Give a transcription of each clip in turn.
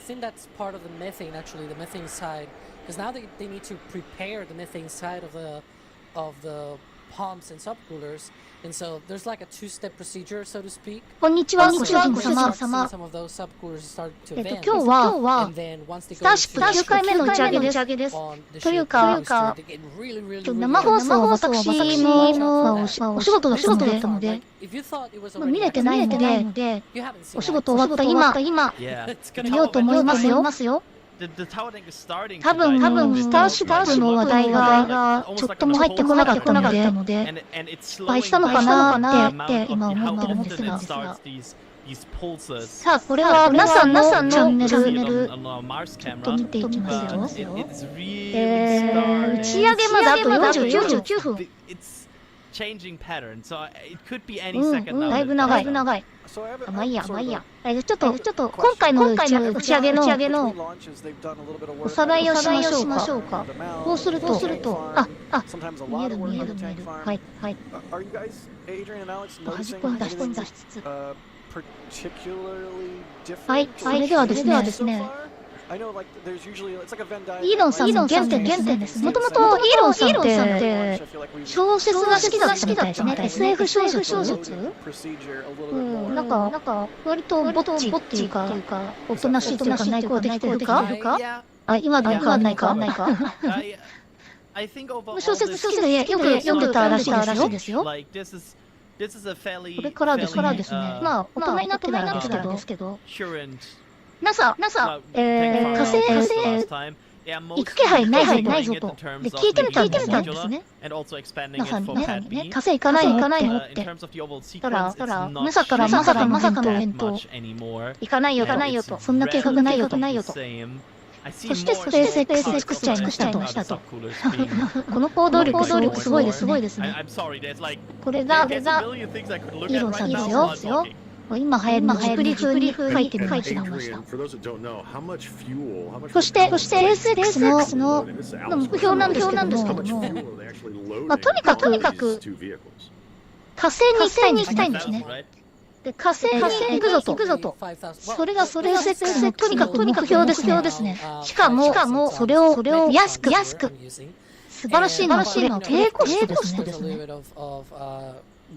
think that's part of the methane, actually, the methane side, because now they need to prepare the methane side of the pumps and subcoolers, and so there's like a two-step procedure, so to speak. こんにちは、ご主人 Some 様。 of those subcoolers start to 今 advance, 日は and then once they ス go ターシップ into 9回目の打ち上げです。 on the という ship か booster, they get really, really, really 生放送は私のお仕事だったので、 If you thought it was 見 already れてないので、 you haven't seen お仕 that. 事終わった今、 Yeah. 見ようと思いますよ。 The tower tank is starting 多分、スターシップの話題がちょっとも入ってこなかったので、 and it's 失敗したのかなって今思ってるんですが。 さあ、これは NASA のチャンネル、ちょっと見ていきますよ。打ち上げまであと49分。だいぶ長い。まあいいや。ちょっと今回の打ち上げのおさらいをしましょうか。こうすると、見える。はい。端っこに出しつつ。はい、それではですね。イーロンさんの原点ですね。もともとイーロンさんって小説が好きだったみたいですね。SF 小説。なんか割とぼっちっていうか、おとなしいというか内向的というか。あ、今でも変わんないか。小説好きでよく読んでたらしいですよ。これからですね。まあ大人になってないんですけど。NASA、火星行く気配ないぞと。で、聞いてみたんですね。NASA にね、火星行かないのって。たら、NASA からまさかの返答。行かないよと。そんな計画ないよと。そしてスペース X 作っちゃいましたと。この行動力すごいですね。これがイーロンさんですよ。今流行るジブリ風書いてみました。そして、スペース X の目標なんですけども、とにかく火星に行きたいんですね。で、火星に行くぞと。それがスペース X のとにかく目標ですね。しかも、それを安く、素晴らしいのは低コストですね。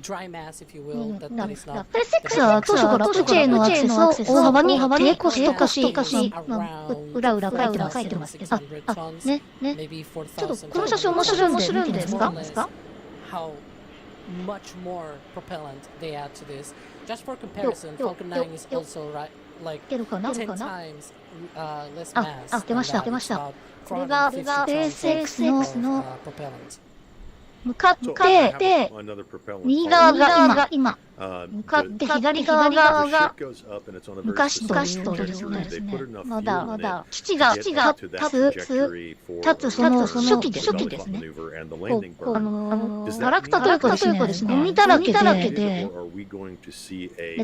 dry mass, if you will, that is not. スペース X は当初から宇宙へのアクセスを大幅に低コスト化し、裏書いてますけど、ね。ちょっとこの写真面白いんですか How much more propellant they add to this. Just for comparison, Falcon 9 is also like 10 times less mass. 出ました。これがスペース X の向かって右側が今向かって左側が昔とですね。まだ父が立つその初期ですね。ガラクタというかですね、ゴミだらけで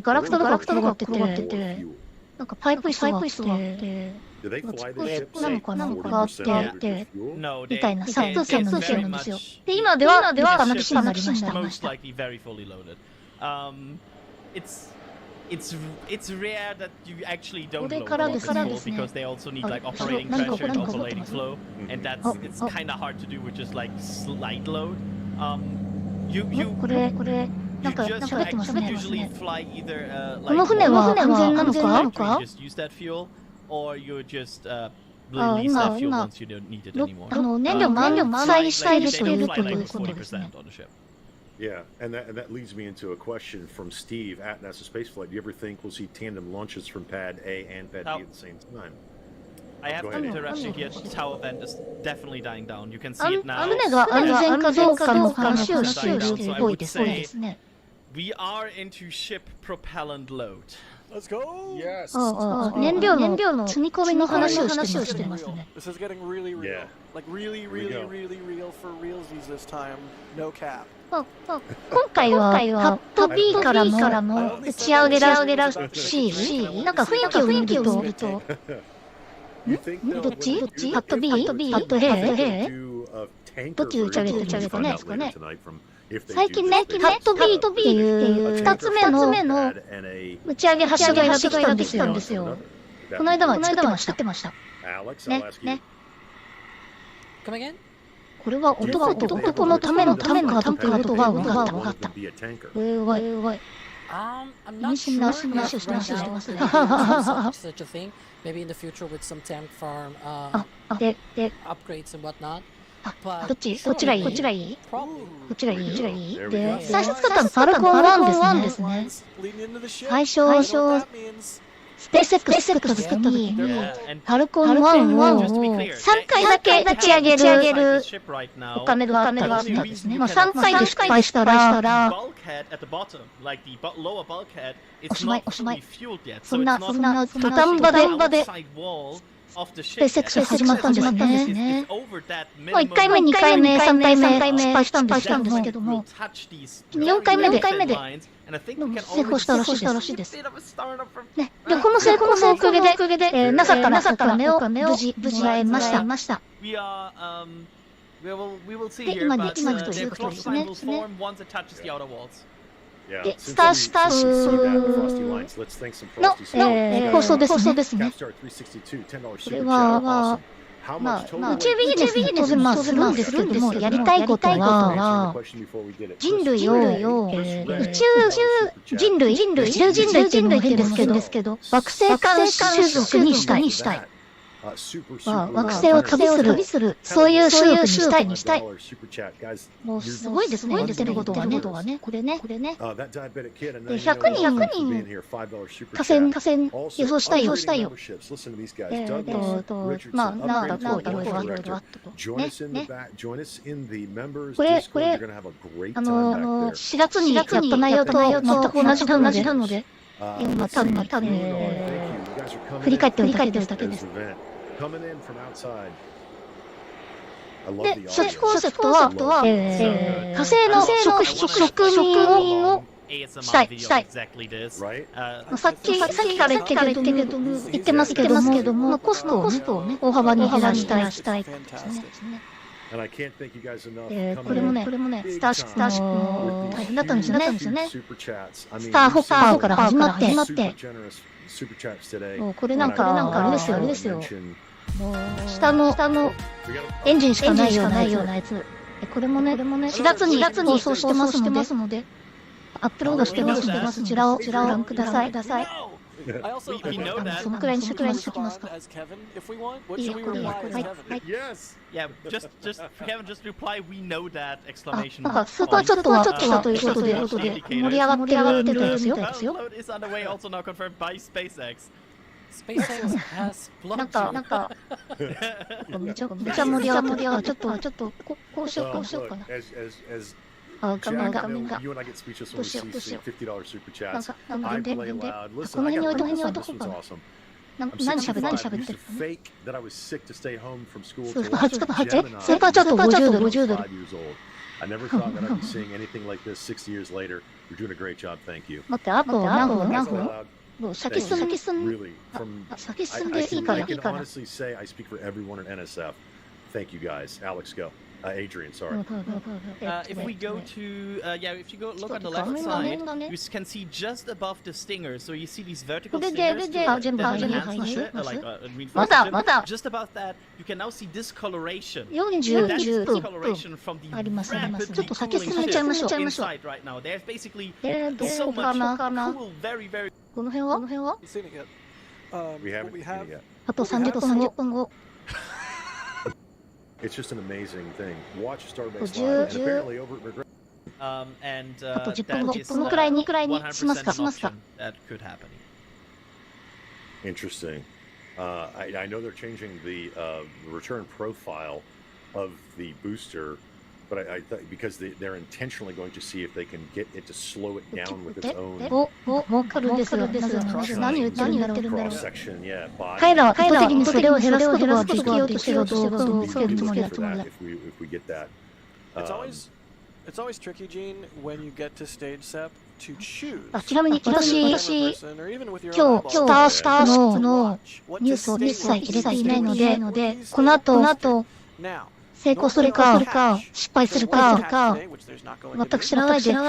ガラクタが転がってて、なんかパイプ椅子があってなのかあってみたいな風景なんですよ。で、今では立派な騎士になりました。It's rare that you actually don't load これからですね。 because they also need like operating pressure and operating flow, and it's kind of hard to do with just like slight load. これなんか喋ってますね。 usually fly either この船は安全なのか？ just use that fuel, or you just release that fuel once you don't need it anymore. 燃料満載しているということですね。 Yeah, and that leads me into a question from Steve at NASA Spaceflight. Do you ever think we'll see tandem launches from Pad A and Pad B at the same time? I have an interruption here. The tower vent is definitely dying down. You can see it now. 船が安全かどうかの話をしているっぽいですね。 We are into ship propellant load. Let's go! Yes. 燃料の積み込みの話をしてますね。 This is getting really real. Like really real for realsies this time. No cap. 今回はパッド B からの打ち上げらしい。なんか雰囲気を見るとどっち？パッド B？ パッド A？ どっち打ち上げかね。最近ね、パッド B っていう2つ目の打ち上げ発射台ができたんですよ。この間は作ってました。ね、ね。Come again? これは男のためのタンカーってことは分かった。I'm not sure if now such a thing. Maybe in the future with some tank farm upgrades and whatnot. どっちがいいで、最初 Probably. 使ったのファルコン1ですね。最初、スペース X 作った時に、ファルコン1を3回だけ打ち上げるお金があったんですね。まあ3回で失敗したら、おしまい。そんな土壇場で、スペース X 始まったんですね。まあ1回目、2回目、3回目失敗したんですけども、4回目で成功したらしいです。ね、で、この成功のおかげで、NASA からお金を無事もらいました。で、今に行くということですね。で、スターシップの放送ですね。これは、まあ、宇宙ビジネスに当然するんですけども、やりたいことは、人類を、宇宙人類っていうのも変ですけど、惑星間種族にしたい。惑星を旅する、そういう種族にしたい。もうすごいですね、言ってることはね。これね。で、100人、河川予想したいよ。まあ、なんだこう、いろいろあったと。ね。これ、4月にやった内容と全く同じなので、今、多分、振り返ってるだけです。で、初期コンセプトは、火星の植民をしたい。さっきから言ってますけども、コストをね、大幅に減らしたいですね。これもね、スターシップの大変だったんですよね。スターホッパーから始まって、これなんかあれですよ。もう下のエンジンしかないようなやつ。これもね、4月に放送してますので、アップロードしてますので、そちらをご覧ください。そのくらいにしときますか。いいよ、これ。はい。Yeah, just Kevin, just reply. We know that! なんかスーパーチャットはということで盛り上がってるみたいですよ。Upload is underway, also now confirmed by SpaceX. SpaceX has なんかめちゃ盛り上がって、ちょっとこうしようかな。画面がどうしよう。なんかこの辺に置いとこうかな。何喋ってるの？スーパーチャット50ドル。待って、あと何分？先進んでいいから。Adrian, sorry. If we go to, if you go look on the left side, you can see just above the stinger. So you see these vertical stingers that enhance the ship, just above that, you can now see discoloration. That's discoloration from the rapidly cooling ship inside right now. There's basically so much cool, very. この辺はWe haven't yet. あと30分後。It's just an amazing thing. Watch Starbase Live, and apparently over at McGregor. あと10分くらいにしますか。That could happen. Interesting. I know they're changing the return profile of the booster, but I thought because they're intentionally going to see if they can get it to slow it down with its own cross section. Yeah, by 意図的にそれを減らすことができようとしてるとつけるつもりだ。if we get that. It's always tricky, Gene, when you get to stage SEP to choose. ちなみに私今日スターシップのニュースを一切入れていないので、この後成功するか失敗するか全く知らないで見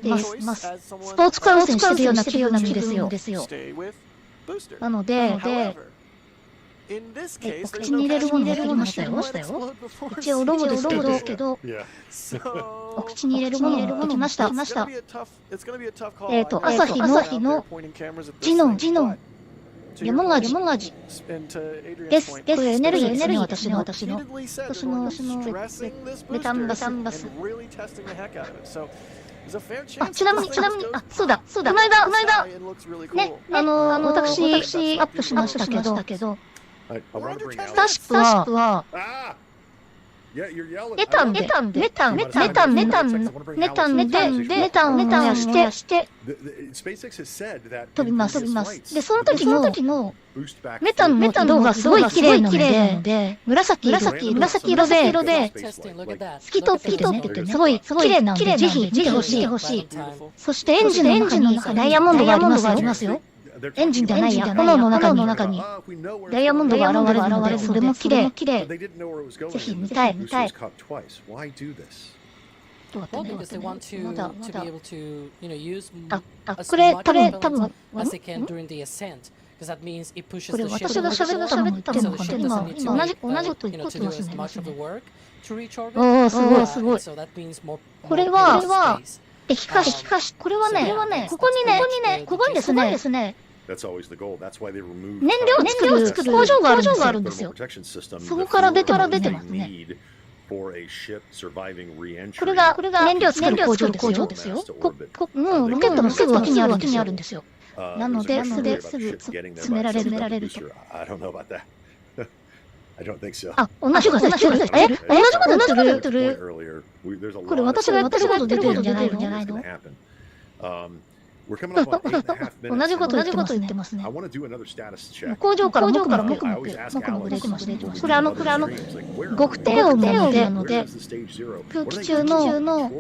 ています。スポーツ観戦してるような気分なんですよ。なので、お口に入れるもの持ってきましたよ。一応ロボですけど、お口に入れるもの持ってきました。朝日のジノン。レモン味です。これエネルギーですね、私のメタンバス。ちなみに、そうだ、この間、ね、私アップしましたけど、スターシップは、メタンで燃やして飛びます。で、その時のメタンの色がすごい綺麗なので、紫色で透き通ってて、すごい綺麗なので、ぜひ見てほしい。そしてエンジンの中にダイヤモンドがありますよ。エンジンじゃないや、炎の中にダイヤモンドが現れるので、それも綺麗。ぜひ見たい。どうだったね。まだ。これ多分、これ私が喋ったのも言ってるのかな。今同じこと言ってますね。すごい。これは、液化し、これはね、ここにですね、燃料を作る工場があるんですよ。そこから出てますね。これが燃料を作る工場ですよ。ロケットのすぐ脇にあるんですよ。なので、すぐ詰められると。同じこと言ってる。これ私がやってること出てるんじゃないの？同じこと言ってますね。工場からもくもく出てますね。これ極低温なので、空気中の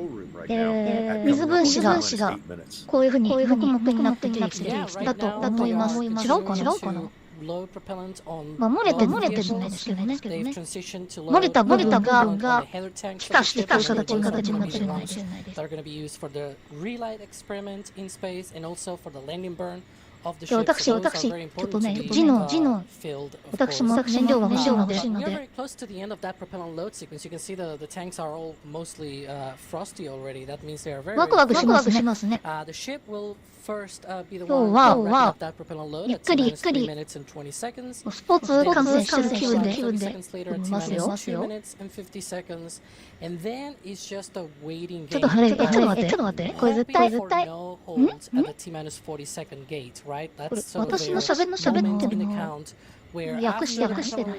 水分子がこういうふうにもくもくになってだと思います。違うかな？漏れてないですけどね。漏れた部分が気化してという形になってるんです。私、ちょっとね、ジノン、私も燃料が欲しいので。ワクワクしますね。今日はゆっくりスポーツ観戦してる気分で見ますよ。ちょっと待って。これ絶対。これ私の喋ってるの訳してない。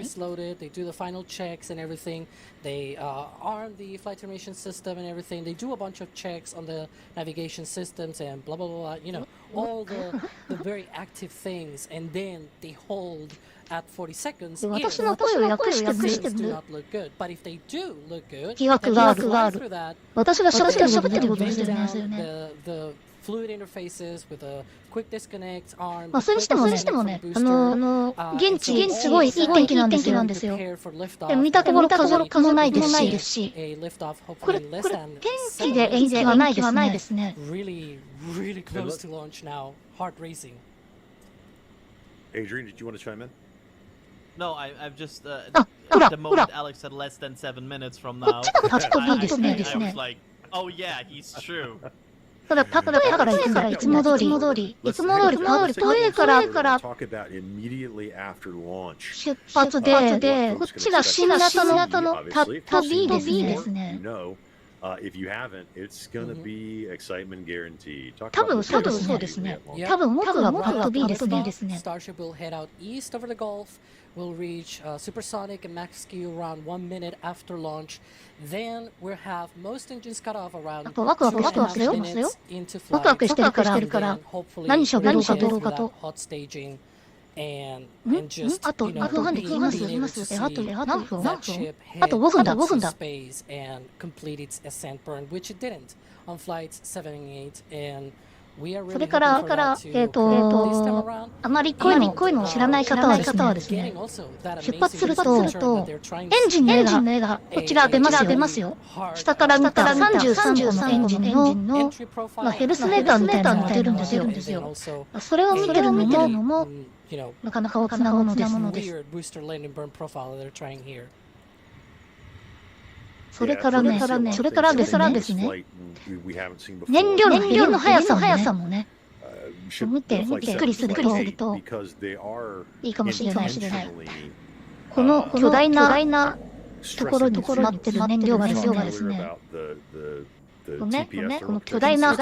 They do the final checks and everything. They arm the flight termination system and everything. They do a bunch of checks on the navigation systems and blah blah blah. You know, all the very active things, and then they hold at 40 seconds. 私の声を訳してる。do not look good, but if they do look good, 疑惑がある。私が喋ってることですよね。fluid interfaces with a quick disconnect arm. それにしてもね、現地すごいいい天気なんですよ。見たところ風もないですし、これ天気で延期はないですね。Really close to launch now. Heart racing. Adrian, did you want to chime in? No, I've just at the moment Alex said less than 7 minutes from now. I was like, oh yeah, he's true. ただからいつも通りトイレから出発で、こっちが新型の旅ですね。多分そうですね。多分僕がパBですね。Starship will head out east over the Gulf. We'll reach supersonic and max speed around 1 minute after launch. Then we'll have most engines cut off around ワクワクしてる into ワクワク flight. してるから何喋ろうかと。Hot staging and あと何分で切ります。あと何分あと5分だ。Space and complete its ascent burn, which it didn't on flights 7 and 8. And それからあまりこういうのを知らない方はですね、出発するとエンジンの絵がこちら出ますよ。下から見た33個のエンジンのヘルスメーターみたいなのが出るんですよ。それを見てるのも you know, なかなか大きなものです。 weird booster landing burn profile that they're trying here. それからですね、燃料の減りの速さもね、見てびっくりするといいかもしれない。この巨大なところに詰まってる燃料がですね、この巨大な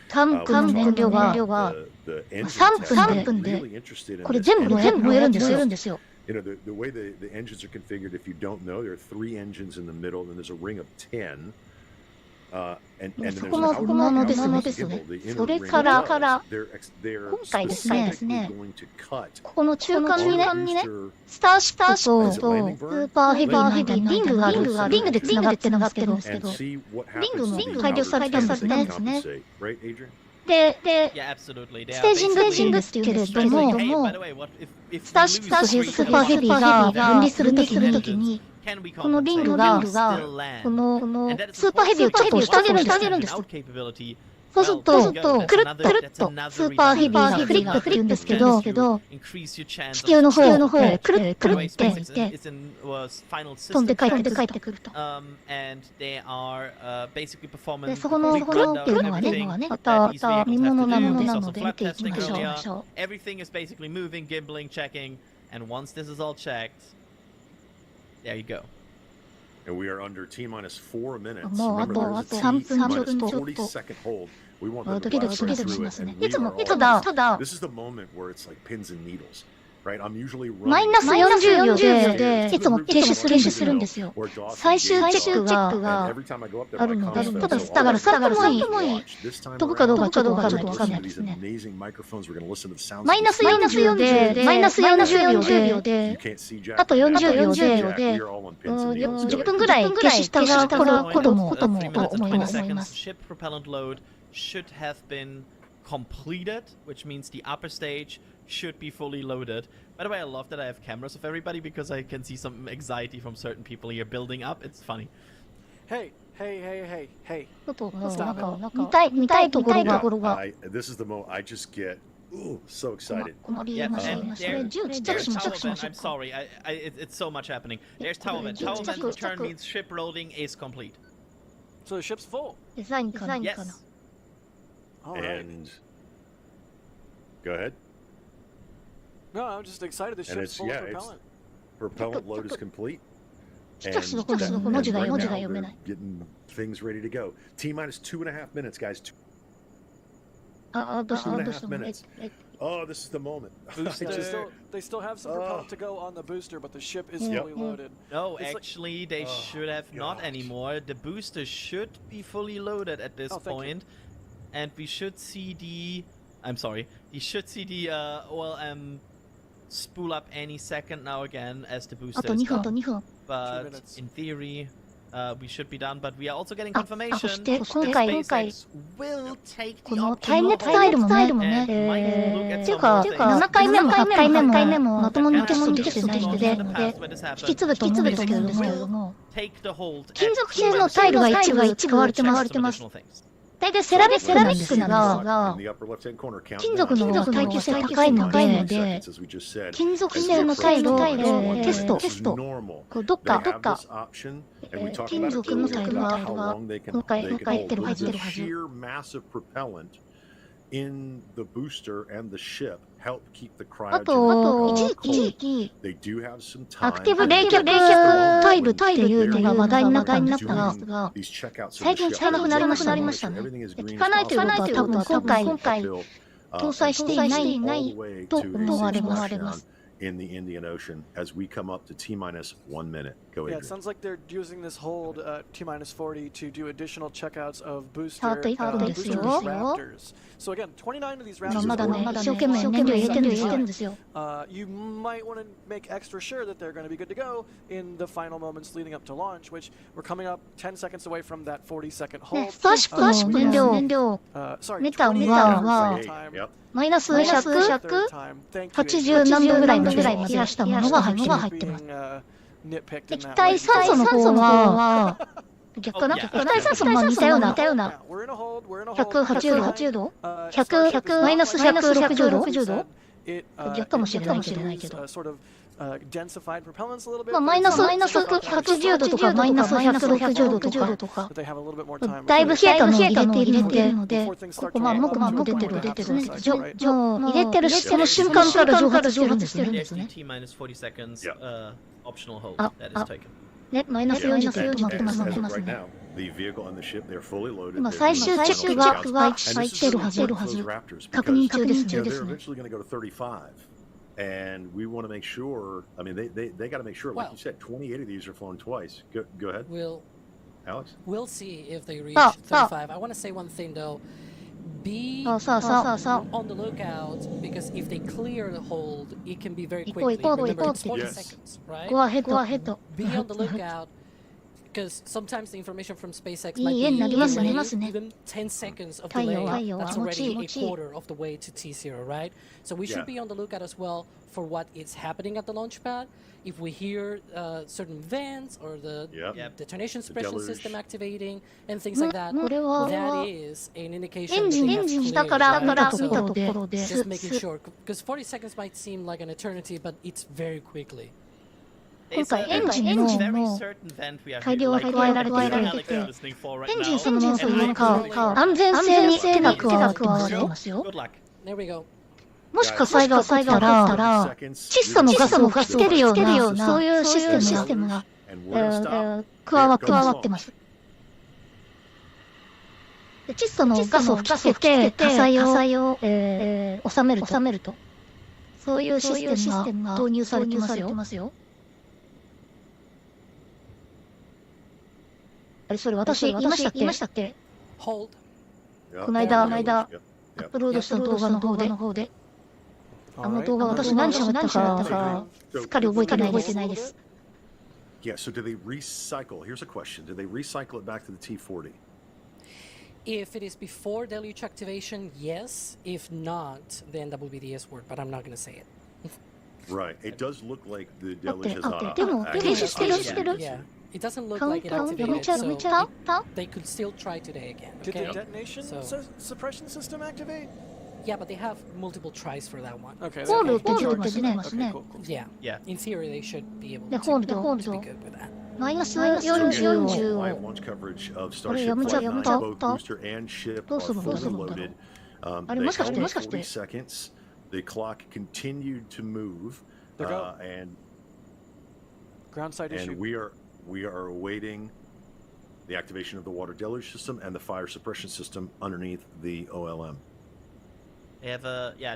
タンクの燃料が3分でこれ全部燃えるんですよ。You know, the way the engines are configured, if you don't know, there are 3 engines in the middle, and there's a ring of 10. And then there's an outer ring of 10. それから今回ですね、この中間にね、スターシップとスーパーヘビーの間にリングがある、リングで繋がってるんですけど、リングも改良されたんですね。で、ステージングですけれども、スターシップとスーパーヘビーが分離するときに、このリングが、このスーパーヘビーをちょっと押してあげるんです。そうすると、くるっとスーパーヘビーがフリップって言うんですけど、地球の方へくるって飛んで帰ってくると。で、そこのくるっていうのはね、また見物なので見ていきましょう。Everything is basically moving, gimbling, checking, and once this is all checked, there you go. And we are under T minus 4 minutes. もうあと3分ちょっと。ドキドキしますね。ただ、This is the moment where it's like pins and needles, right? I'm usually マイナス40秒でいつも停止するんですよ。最終チェックがあるので、だからスタートもいい。飛ぶかどうかちょっとわかんないですね。マイナス40で、あと40秒で、10分ぐらい停止したこともと思います。Should have been completed, which means the upper stage should be fully loaded. By the way, I love that I have cameras of everybody because I can see some anxiety from certain people here building up. It's funny. Hey. ちょっとなんか見たいところが。This is the moment I just get so excited. Yeah, and I'm sorry, it's so much happening. There's Tower Event. Tower Event return means ship loading is complete. So the ship's full. デザインかな。 Yes. And go ahead. No, I'm just excited. The ship's full of propellant. Propellant load is complete. しかし文字が読めない。Getting things ready to go. T minus 2.5 minutes, guys. どうしたminutes. Oh, this is the moment. They still have some propellant to go on the booster, but the ship is fully loaded. No, actually, they should have not anymore. The booster should be fully loaded at this point. And we should see the OLM spool up any second now again as the booster is gone. But in theory, we should be done. But we are also getting confirmation that SpaceX will take the optimal and might look at some more things. 7回目も8回目もまともにテストできてないので、引き継ぐと思うんですけれども、金属製のタイルが一部使われてます。大体セラミックなんですが、金属の耐久性高いので、金属製のタイルをテスト。どっか、金属のタイルが今回入ってるはず。in the booster and the ship help keep the あと、一時期、アクティブ冷却タイルっていうのが話題になったんですが、最近聞かなくなりましたね。聞かないということは多分今回搭載していないと思われます。in the Indian Ocean as we come up to T-minus 1 minute. Go ahead. Yeah, it sounds like they're using this hold T-minus 40 to do additional checkouts of booster Raptors. So again, 29 of these Raptors you might want to make extra sure that they're going to be good to go in the final moments leading up to launch, which we're coming up 10 seconds away from that 40-second hold. スターシップの燃料メタンはマイナス180何度ぐらいまで冷やしたものが入ってます。液体酸素の方は逆かな？液体酸素も似たような180度マイナス160度 it 逆かもしれないけど。 sort of densified propellants a little bit. まあマイナス180度とかマイナス160度とか。だいぶ冷えたのを入れているので、ここまあもくもく出てるね。入れてるその瞬間から蒸発してるんですね。ね、マイナス40度止まってますね。今最終チェックが入ってるはず。確認中ですね。And we want to make sure, I mean, they got to make sure, like you said, 28 of these are flown twice. Go ahead. Alex? We'll see if they reach 35. I want to say one thing though. Be on the lookout because if they clear the hold, it can be very quickly. Remember, it's 40 seconds, right? Go ahead. Be on the lookout because sometimes the information from SpaceX might be even 10 seconds of delay. That's already a quarter of the way to T0, right? So we should be on the lookout as well for what is happening at the launch pad. If we hear certain vents or the detonation suppression system activating and things like that, that is an indication that they have cleared. Just making sure, because 40 seconds might seem like an eternity, but it's very quickly. 今回エンジンの改良が加えられていて、エンジンそのものというか、安全性に手が加わってますよ。もし火災が起きたら、窒素のガスを吹きつけるような、そういうシステムが加わってます。窒素のガスを吹きつけて火災を収めると、そういうシステムが導入されてますよ。あれそれ私言いましたっけ？この間アップロードした動画の方で、あの動画私何喋ったかすっかり覚えてないです。Yeah, so do they recycle? Here's a question. Do they recycle it back to the T40? If it is before deluge activation, yes. If not, then that will be the S word, but I'm not going to say it. Right. It does look like the deluge has not. でも停止してる。Yeah. It doesn't look like it activated, so they could still try today again. Did the detonation suppression system activate? Yeah, but they have multiple tries for that one. Okay. ホールって出てますね。Yeah. In theory, they should be able to be good with that. マイナス40を。 Live launch coverage of Starship Flight 9, both booster and ship are fully loaded. They held 40 seconds. The clock continued to move, and ground side issue. And we are awaiting the activation of the water deluge system and the fire suppression system underneath the OLM. They have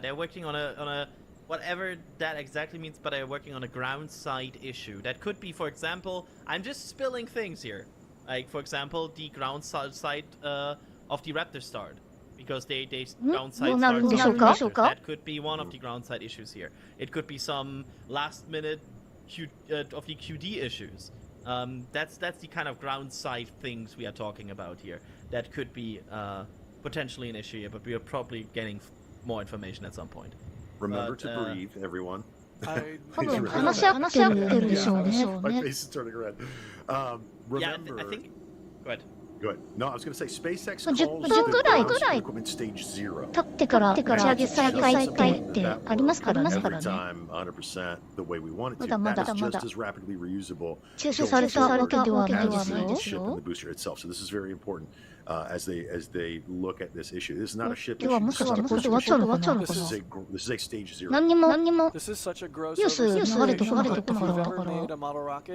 they're working on a whatever that exactly means, but they're working on a ground side issue. That could be, for example, I'm just spilling things here. Like, for example, the ground side of the Raptor start. Because they ground side start. That could be one of the ground side issues here. It could be some last minute of the QD issues. That's the kind of ground side things we are talking about here. That could be potentially an issue here, but we are probably getting more information at some point. Remember to breathe, everyone.話し合ってるでしょうね。 My face is turning red. Remember. I think. Go ahead. Go ahead. No, I was going to say SpaceX calls 10分ぐらい equipment stage 0. 経ってから打ち上げ再開ってありますからね。 Every time 100% the way we want it to. That is just as rapidly reusable. 抽出されたわけではないですよ。 ship and the booster itself. So this is very important as they look at this issue. This is not a ship issue. 今日はもしかしてこれで終わっちゃうのかな。 This is a stage 0. 何にもニュ This is such a gross ース流れてこなかったからだから。も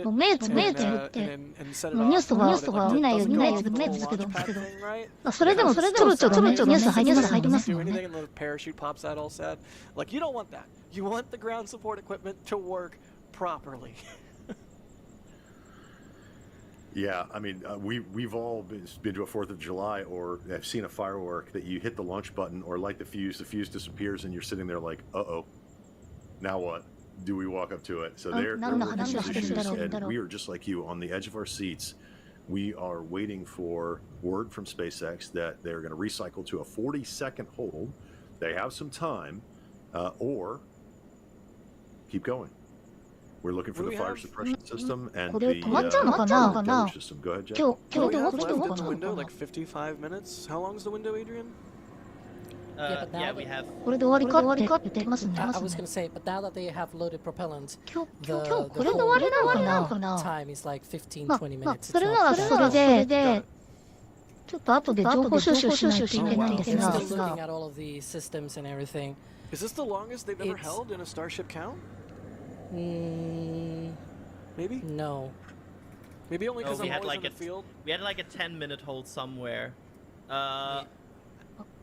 う目つぶってもうニュースとか見ないように目つぶけど。それでもちょろちょろニュース入りますもんね。 Parachute pops out all sad. Like, you don't want that. You want the ground support equipment to work properly. Yeah, I mean, we've all been to a 4th of July or have seen a firework that you hit the launch button or light the fuse disappears, and you're sitting there like, uh-oh, now what? Do we walk up to it? So they're working on these issues, and we are just like you, on the edge of our seats. We are waiting for word from SpaceX that they're going to recycle to a 40-second hold. They have some time, or keep going. We're looking for the fire suppression system and the deluge system. Go ahead, Jeff. What's the window? Like 55 minutes? How long is the window, Adrian? Yeah, we have. これで終わりかって言ってますね。 I was gonna say, but now that they have loaded propellant, 今日 the これで終わりなのか whole な。 time is like 15, まあ 20 minutes. それならそれで、ちょっと後で情報収集しないといけないんです It's が、 still looking at all of the systems and everything. Is this the longest they've ever It's- held in a Starship count? Maybe? No. Maybe only because Oh, we I'm had always like in the field. We had like a 10-minute hold somewhere.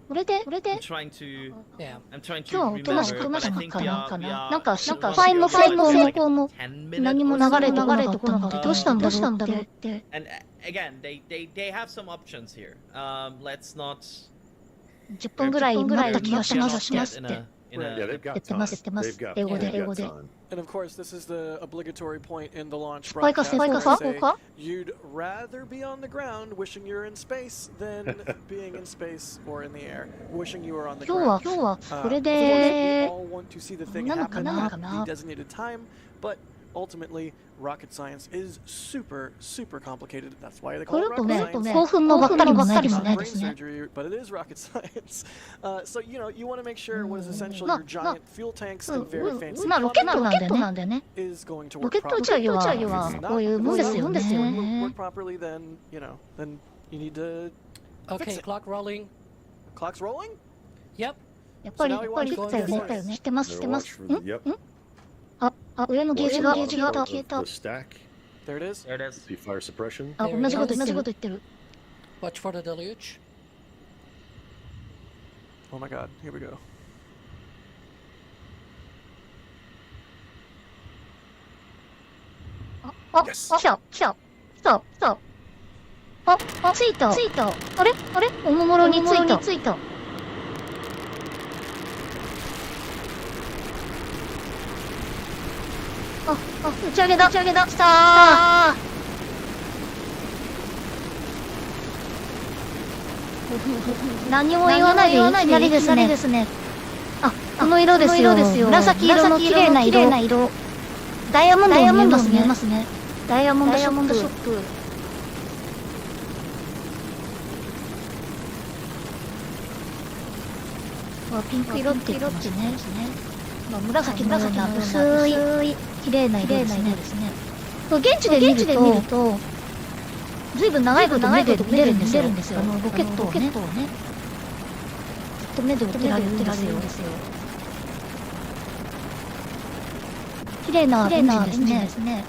これで I'm trying to. Yeah. I'm trying 今 to 日おとなし remember, くな but I か think った we の are. か We な。 are. なんか supposed to ファイルの be on 向こうも 10 minutes 何も or 流 something. れてこなかった。どうしたんだろうって。 And again, they have some options here. Let's not. 10分ぐらい待った気がします Get って。 in a- in a- Yeah, they've got やって time. ます。 They've got 英語で they've got time. And of course, this is the obligatory point in the launch 失敗か broadcast 成功 where か they こうか say you'd rather be on the ground wishing you're in space than being in space or in the air, wishing you were on the 今 ground. 日はこれ Of course, we で all want to see the thing なのか happen な at the designated time, but ultimately, rocket science is super, super complicated. That's why they こ call れ it と rocket ね science. 興奮のばっかりもないです Not ね brain surgery, but it is rocket science. So you know, you want to make sure what is essentially your giant fuel tanks and very fancy まあロケット plumbing なんでね。 is going to ロ work ケット打ち上げ properly. は If it's not こういうもんですよ going to ね work。properly, then you know, then you need to. Okay, it. clock rolling. Clock's rolling. Yep. やっぱり知ってたよね。知ってます。知 They're ってま watch す。 for the, yep. 上のゲージ Watch が the 消え bottom た消え of た。 the stack. There it is. There it is. See fire suppression. あ同じこと言ってる。 Watch for the deluge. Oh my God! Here we go. 来た。ついた。あれおもむろについた。打ち上げだ。来た何も言わないでいきなりですね。この色ですよ。紫色の綺麗な色。ダイヤモンド見えますね。ダイヤモンドショップ。ピンク色って言ってますね。紫のような薄い綺麗な色ですね。現地で見ると、ずいぶん長いこと見れるんですよ。ロケットをね。ずっと目で追ってられるんですよ。綺麗なエンジンですね。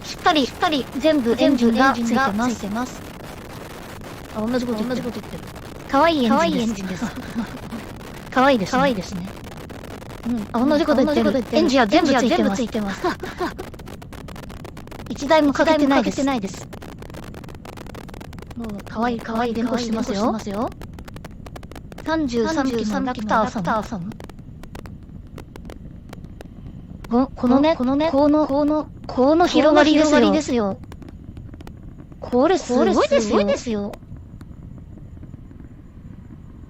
しっかり全部エンジンがついてます。同じこと言ってる。かわいいエンジンです。かわいいですね。同じこと言ってる。エンジンは全部ついてます。一台もかけてないです。もうかわいい連呼してますよ。33機のラクターさん。この広がりですよ。これすごいですよ。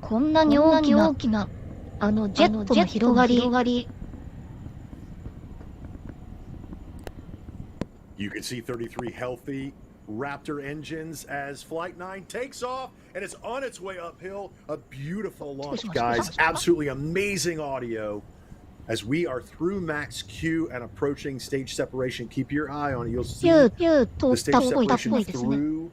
こんなに大きなジェットの広がり。You can see 33 healthy Raptor engines as Flight 9 takes off and it's on its way uphill. A beautiful launch, guys. Absolutely amazing audio. As we are through max Q and approaching stage separation, keep your eye on it. You'll see the stage separation through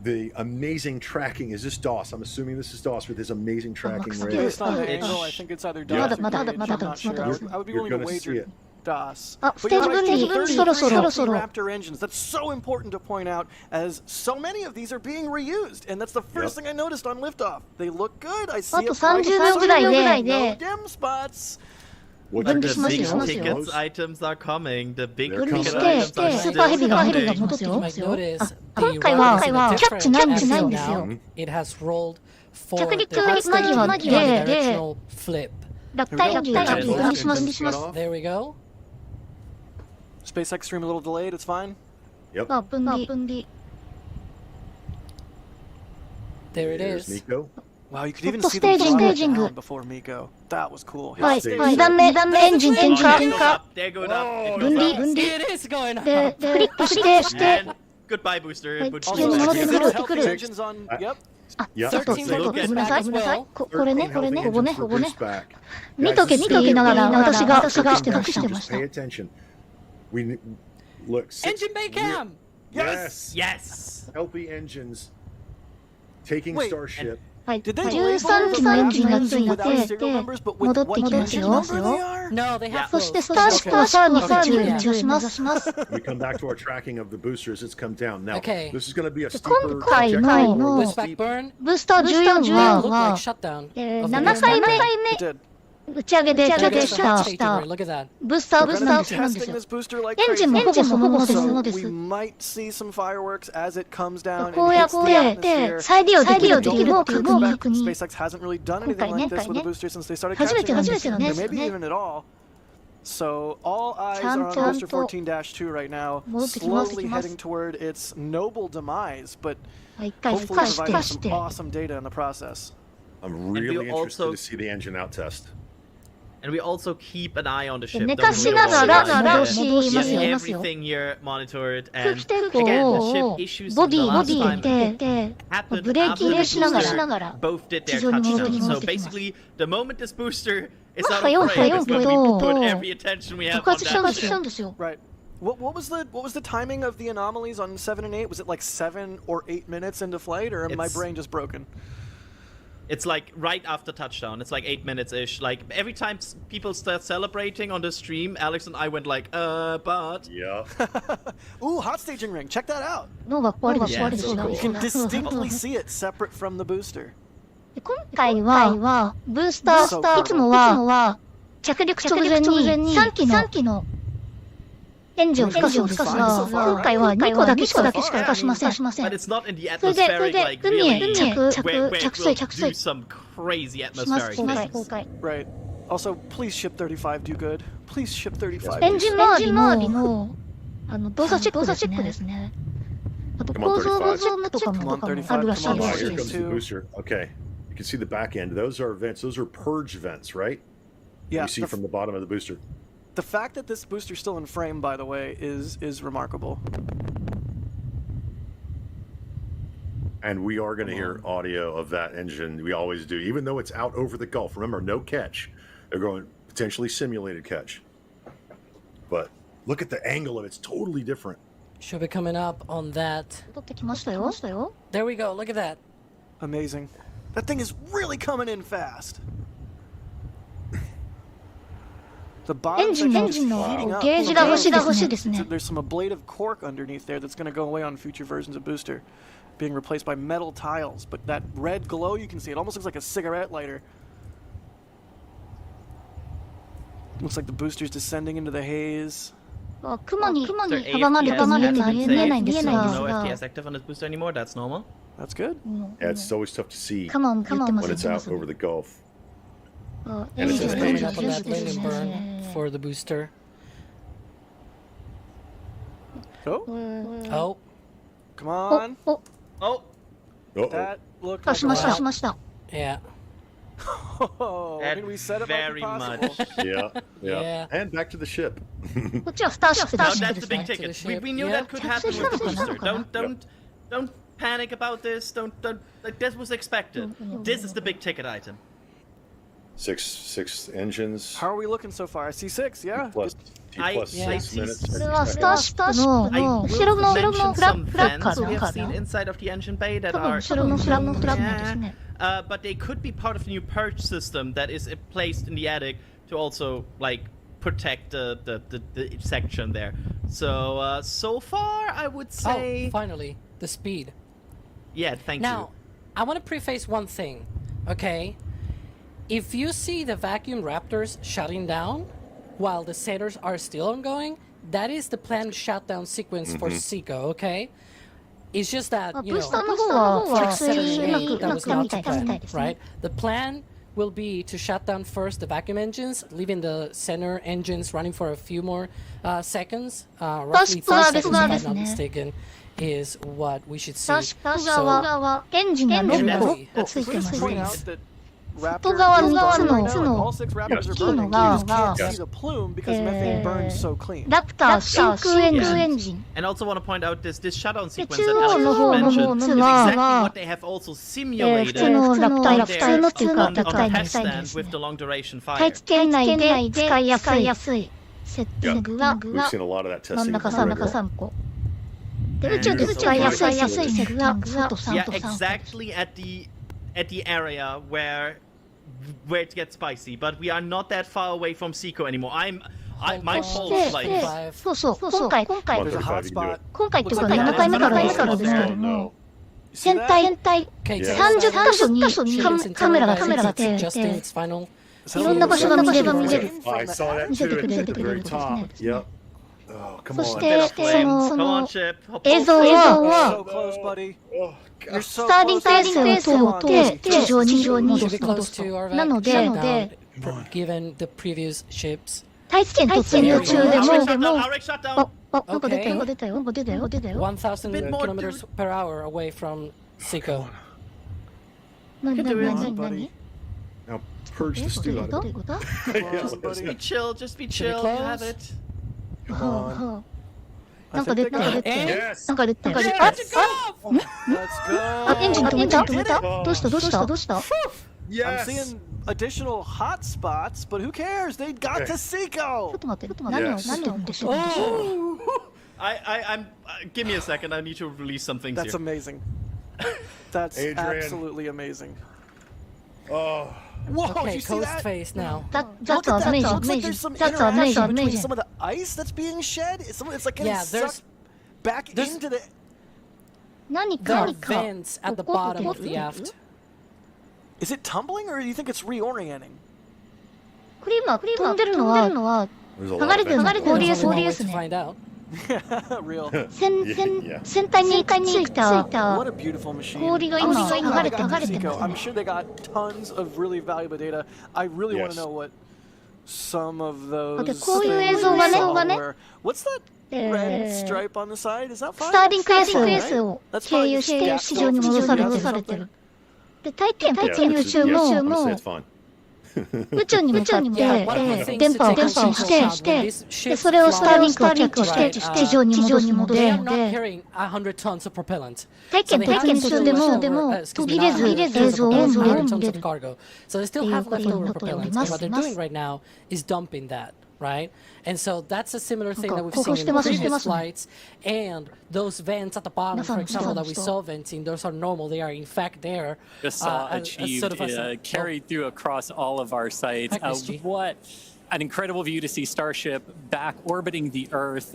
the amazing tracking. Is this DOS? I'm assuming this is DOS with his amazing tracking radar. Based on the angle, I think it's either DOS orまだ Gauge. I'm not sure. I would be You're willing to gonna see wager it. DOS. ステージ分離そろそろ Raptor engines. That's so important to point out, as so many of these are being reused, and that's the first thing I noticed on liftoff. They look good. I see あと a bright 30秒ぐらい no で dim spots. What But you're the gonna see big on the tickets most- items are coming. The big They're ticket coming. items are スー still パーヘビーが coming. 戻って You ます might よ。 notice あ the 今回は rocket is in a キャッチ different ないんですよ。 angle now. It has rolled for 着陸 the hot stage 間際で unidirectional flip. 落下エンジンが分離します。 There we go. SpaceX stream a little delayed. It's fine. Yep. 分離。 There it There's is. Nico. Wow, you could even Photo see them drop it staging. down before Miko. That was cool. はい、ステージ2段目エンジン点火。 There goes up. There goes up. It 分 goes 離 up. 分離 It is going up. でフリップして And goodbye, booster. Hey, Booster chicken back. model Here. good. Healthy engines on. Yep. Yeah. ごめんなさい。これね、 13 healthy ここね、 engines こ were こね。 boost back. 見とけって言いながら、私が隠してまし Just た。 pay attention. We look. Engine bay cam! Yes. Yes. Healthy engines taking Wait, Starship. はい。 Did they 13機のエンジンがつい without て、 serial numbers, but with 戻って what きますよ。 engine number they are? No, they have そして those. スターシップはさらに注意します。 We come back to our tracking of the boosters. It's come down. Now, Okay. this is going to be a 今 steeper 回 trajectory, の more Boost back steep. burn. ブースター14 Looked は like shutdown. of the 7 booster. 回 It 目 did. 打ち上げで Look 着 at 地 the し shot た stage here. Look at that. ブースター We're なん gonna で be すよ。 testing this booster like エンジンも crazy. ほぼそのものです So よ。 we might see some fireworks as it comes down こう and やっ hits the て atmosphere. 再利用できるっていうのを Don't 確 expect 認。 SpaceX hasn't really done anything like this with the booster since they started 初めて catching なん them, ですよね。 or maybe even at all. So all eyes are on booster 14-2 right now, 戻ってきます slowly heading toward its noble demise, but 一回 hopefully 孵化 providing し some て。 awesome data in the process. I'm really we interested also- to see the engine out test. And we also keep an eye on the ship. 寝 Don't かし worry なが about ら it. 戻します Yeah, よ。 everything here monitored. 空 And 気抵 again, 抗 the を ship issues ボ from デ the ィ last time で happened ブレーキン after グ the しなが booster ら both did their 地上に戻ってき touchdown. ま So す。 basically, the moment this booster is out 早い of 早い frame, is け when ど we put every attention we 爆 have on 発しちゃうん that ですよ。 ship. Right. What was the timing of the anomalies on 7 and 8? Was it like 7 or 8 minutes into flight, or am my It's- brain just broken? It's like right after touchdown. It's like 8 minutes-ish. Like every time people start celebrating on the stream, Alex and I went like, but... Yeah. Ooh, hot staging ring. Check that out. 脳が壊れてしまう Yeah, でしょ so cool. You can distinctly see it separate from the booster. 今回はブースターいつもは着陸直前に3機のエンジンを吹かすんですが、今回は2個だけしか吹かしません。 But it's not in the それで atmospheric, like 海へ really... 着 where it 水 will 着 do 水 some crazy します。 atmospheric 公 things. 開。 Right. Also, please ship 35 do good. Please ship 35. エンジン周りの動作チェックですね。あと構造のチェックとかもあるらしい Oh, で here す。 comes the booster. Okay. You can see the back end. Those are vents. Those are purge vents, right? Yeah. You see from the bottom of the booster. The fact that this booster's still in frame, by the way, is remarkable. And we are going to hear audio of that engine. We always do, even though it's out over the Gulf. Remember, no catch. They're going potentially simulated catch. But look at the angle of it. It's totally different. Should be coming up on that. 戻ってきましたよ。 There we go. Look at that. Amazing. That thing is really coming in fast. The エ bottom ンジン section is の heating up. ゲージが欲しいですね。 There's some ablative cork underneath there that's going to go away on future versions of Booster, being replaced by metal tiles. But that red glow, you can see it almost looks like a cigarette lighter. Looks like the booster's descending into the haze. 雲に So 阻まれて AFTS 見えないんです No が、 FTS active on this booster anymore, that's normal. That's good. Yeah, it's always tough to see カモン言ってま when す it's out over the Gulf. エンジン it's が Coming in up on that landing です burn ね。 for the booster. Oh, Oh, come on. Oh, Oh, Uh-oh. That looked し like ま a した lot. しました。 yeah. Oh, I mean, we said it might be very possible. much. Yeah, yeah. Yeah. And back to the ship. こっちはスターシップ Now で that's the す big ね。 ticket. the We ship, knew yeah. that could happen with the booster. Yep. Don't panic about this. Don't like this was expected. This is the big ticket item. Six engines. How are we looking so far? I see 6, yeah. Plus, T plus Yeah. 6 minutes. これはスターシップの I will 後ろの mention フラ some ッカ vents ー we なん have か seen な。 inside of the engine bay that 多分 are 後ろのフラッカーですね。 but they could be part of the new purge system that is placed in the attic to also like protect the section there. So so far I would say Oh, finally, the speed. yeah, thank Now, I want to preface one thing, okay? If you see the vacuum raptors shutting down while the sailors are still ongoing, that is the planned shutdown sequence for Seiko, okay? It's just that, you ブー know, スターの方は for 着水 7 うま and く 8, that な was ったみ not た the いで plan, すね。 right? The plan will be to shut down first the vacuum engines, leaving the center engines running for a few more seconds. Roughly 3 seconds, if I'm not mistaken, is what we should スター see. シップ側はエンジンが6個ついて Can ま I す point ね。 out that Raptor 側の is burning 角 right now, and all 6 Raptors are 大きいの burning. が You just can't see the plume because methane burns so clean. ラプター真空エンジン And also want to point out this shutdown で sequence 中 that 央 Alex の just 方の mentioned ツ is は exactly what they have also 普 simulated 通のラプター on が普通のっていうか on 高 the い test です stand ね with the long duration 大 fire. 気圏内で使いやすいセッティングが We've seen a lot of that 真ん testing. 中 in 真ん中 Korea. 3個で宇宙で使いやすいセッティングが3と Yeah, 3と3 exactly at the area where it gets spicy, but we are not that far away from Seiko anymore. My そ whole して flight. そうそう今回 There's a hot spot. 今回っていうか Looks like 7回目からですけ Oh, れど no, も no. 船体 Okay, Yeah. 30箇所に Shooting カメラが Since ついて just in て its final. いろんな場所が見れる I saw that 見せ too てくれ at て the くれ very ることですね top. Yep. Oh, come そ on. し Bit て of そ flame. の Come on, Chip. 映像 So は close, buddy. Oh, You're God.ス so ターリン close. グ衛星を通って地上に Should 戻 be す close to our なの vac で shutdown, given the previous ships. 大気圏突入中で Outright も shutdown. Outright shutdown. なんか出たよなんか出たよなんか出たよ出たよ 1,000 Bit more, kilometers per hour away from Seiko. 何 You can do it. 何何 Now purge the ど stew ういう out こ of と it. どういうこと Yeah, Just let's- be chill. Just be Should chill. we You have close? it. Come on. なんか出たなんか出た Yes. なんか出たなんか出た Let's あエンジン go. 止めた止めたどうしたどうしたどうした I'm Yes. seeing additional hot spots, but who cares? They got to ちょ Seiko. っと待ってちょっと待って何を Yes. 何をってしてるんでしょう I'm. Give me a second. I need to release some things That's here. amazing. That's Adrian. absolutely amazing. Oh. Whoa, Okay, you see coast that? face now. That's Look at that. amazing Looks like amazing there's some That's interaction amazing between amazing some of the ice that's being shed. It's like getting Yeah, there's- sucked back there's- into the. 何 There are か vents at the bottom of the aft. Is it tumbling or do you think it's reorienting? クリームは飛んでるのは There's a 流 lot れ of てる vents. 流れてる There's です no ね way で to すね find out. Real. 船体についた What a beautiful machine. 氷が I'm 今 so 流 glad れ it て got 流れ to て Seiko. ま I'm す sure they got tons of really valuable data. I really want Yes. to know what some of those. だってこういう映像がね were. What's that え red ー stripe on the side? Is that スターリンク fire? S を経由して地上に戻されてるで大気圏 Yeah, 突入 it's- 中 yes, も honestly, it's fun. 宇宙に向かって Yeah, one of the things 電波を to take 発 into 信して account when these で ships それをスターリンク fly, をキャッチして Right, 地上に戻すの they で are not carrying 100 tons of propellant. 大気 So 圏 they 突 have 入 still 中でも leftover, 途切れず not 映像を 100 見 tons れ of る cargo. So they still have leftover propellant. And what they're doing right now is dumping that. Right? And so that's a similar thing that we've seen in previous flights. And those vents at the bottom, for example, that we saw venting, those are normal. They are in fact there. Just saw as achieved, sort of a- carried through across all of our sites. Heck, SG. What an incredible view to see Starship back orbiting the Earth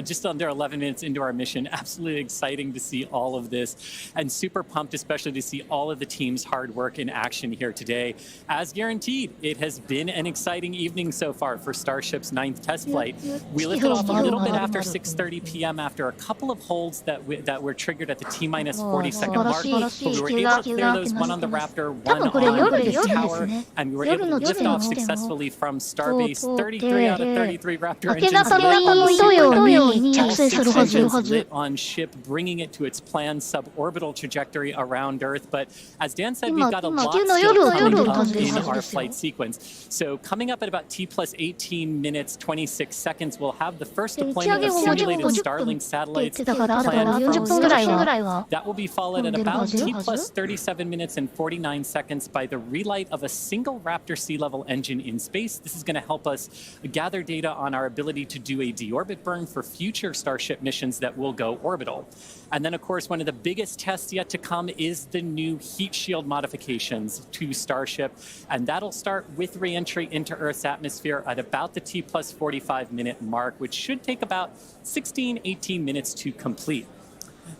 just under 11 minutes into our mission. Absolutely exciting to see all of this and super pumped, especially to see all of the team's hard work in action here today. As guaranteed, it has been an exciting evening so far for Starship's 9th test flight. We lifted off a little bit after 6:30 p.m. after a couple of holds that were triggered at the T-minus 40-second mark. But we were able to clear those, one on the Raptor, one on the tower, and we were able to lift off successfully from Starbase. 33 out of 33 Raptor 明け engines 方の糸ように着水するはず lit on ship, bringing it to its planned suborbital trajectory around Earth. But as Dan said, we've got a lot still coming up in our flight sequence. So coming up at about T plus 18 minutes 26 seconds, we'll have the first deployment of simulated Starlink satellites planned from Starship. That will be followed at about T plus 37 minutes and 49 seconds by the relight of a single Raptor sea level engine in space. This is going to help us gather data on our ability to do a deorbit burn for future Starship missions that will go orbital. And then, of course, one of the biggest tests yet to come is the new heat shield modifications to Starship. And that'll start with re-entry into Earth's atmosphere at about the T plus 45 minute mark, which should take about 16, 18 minutes to complete.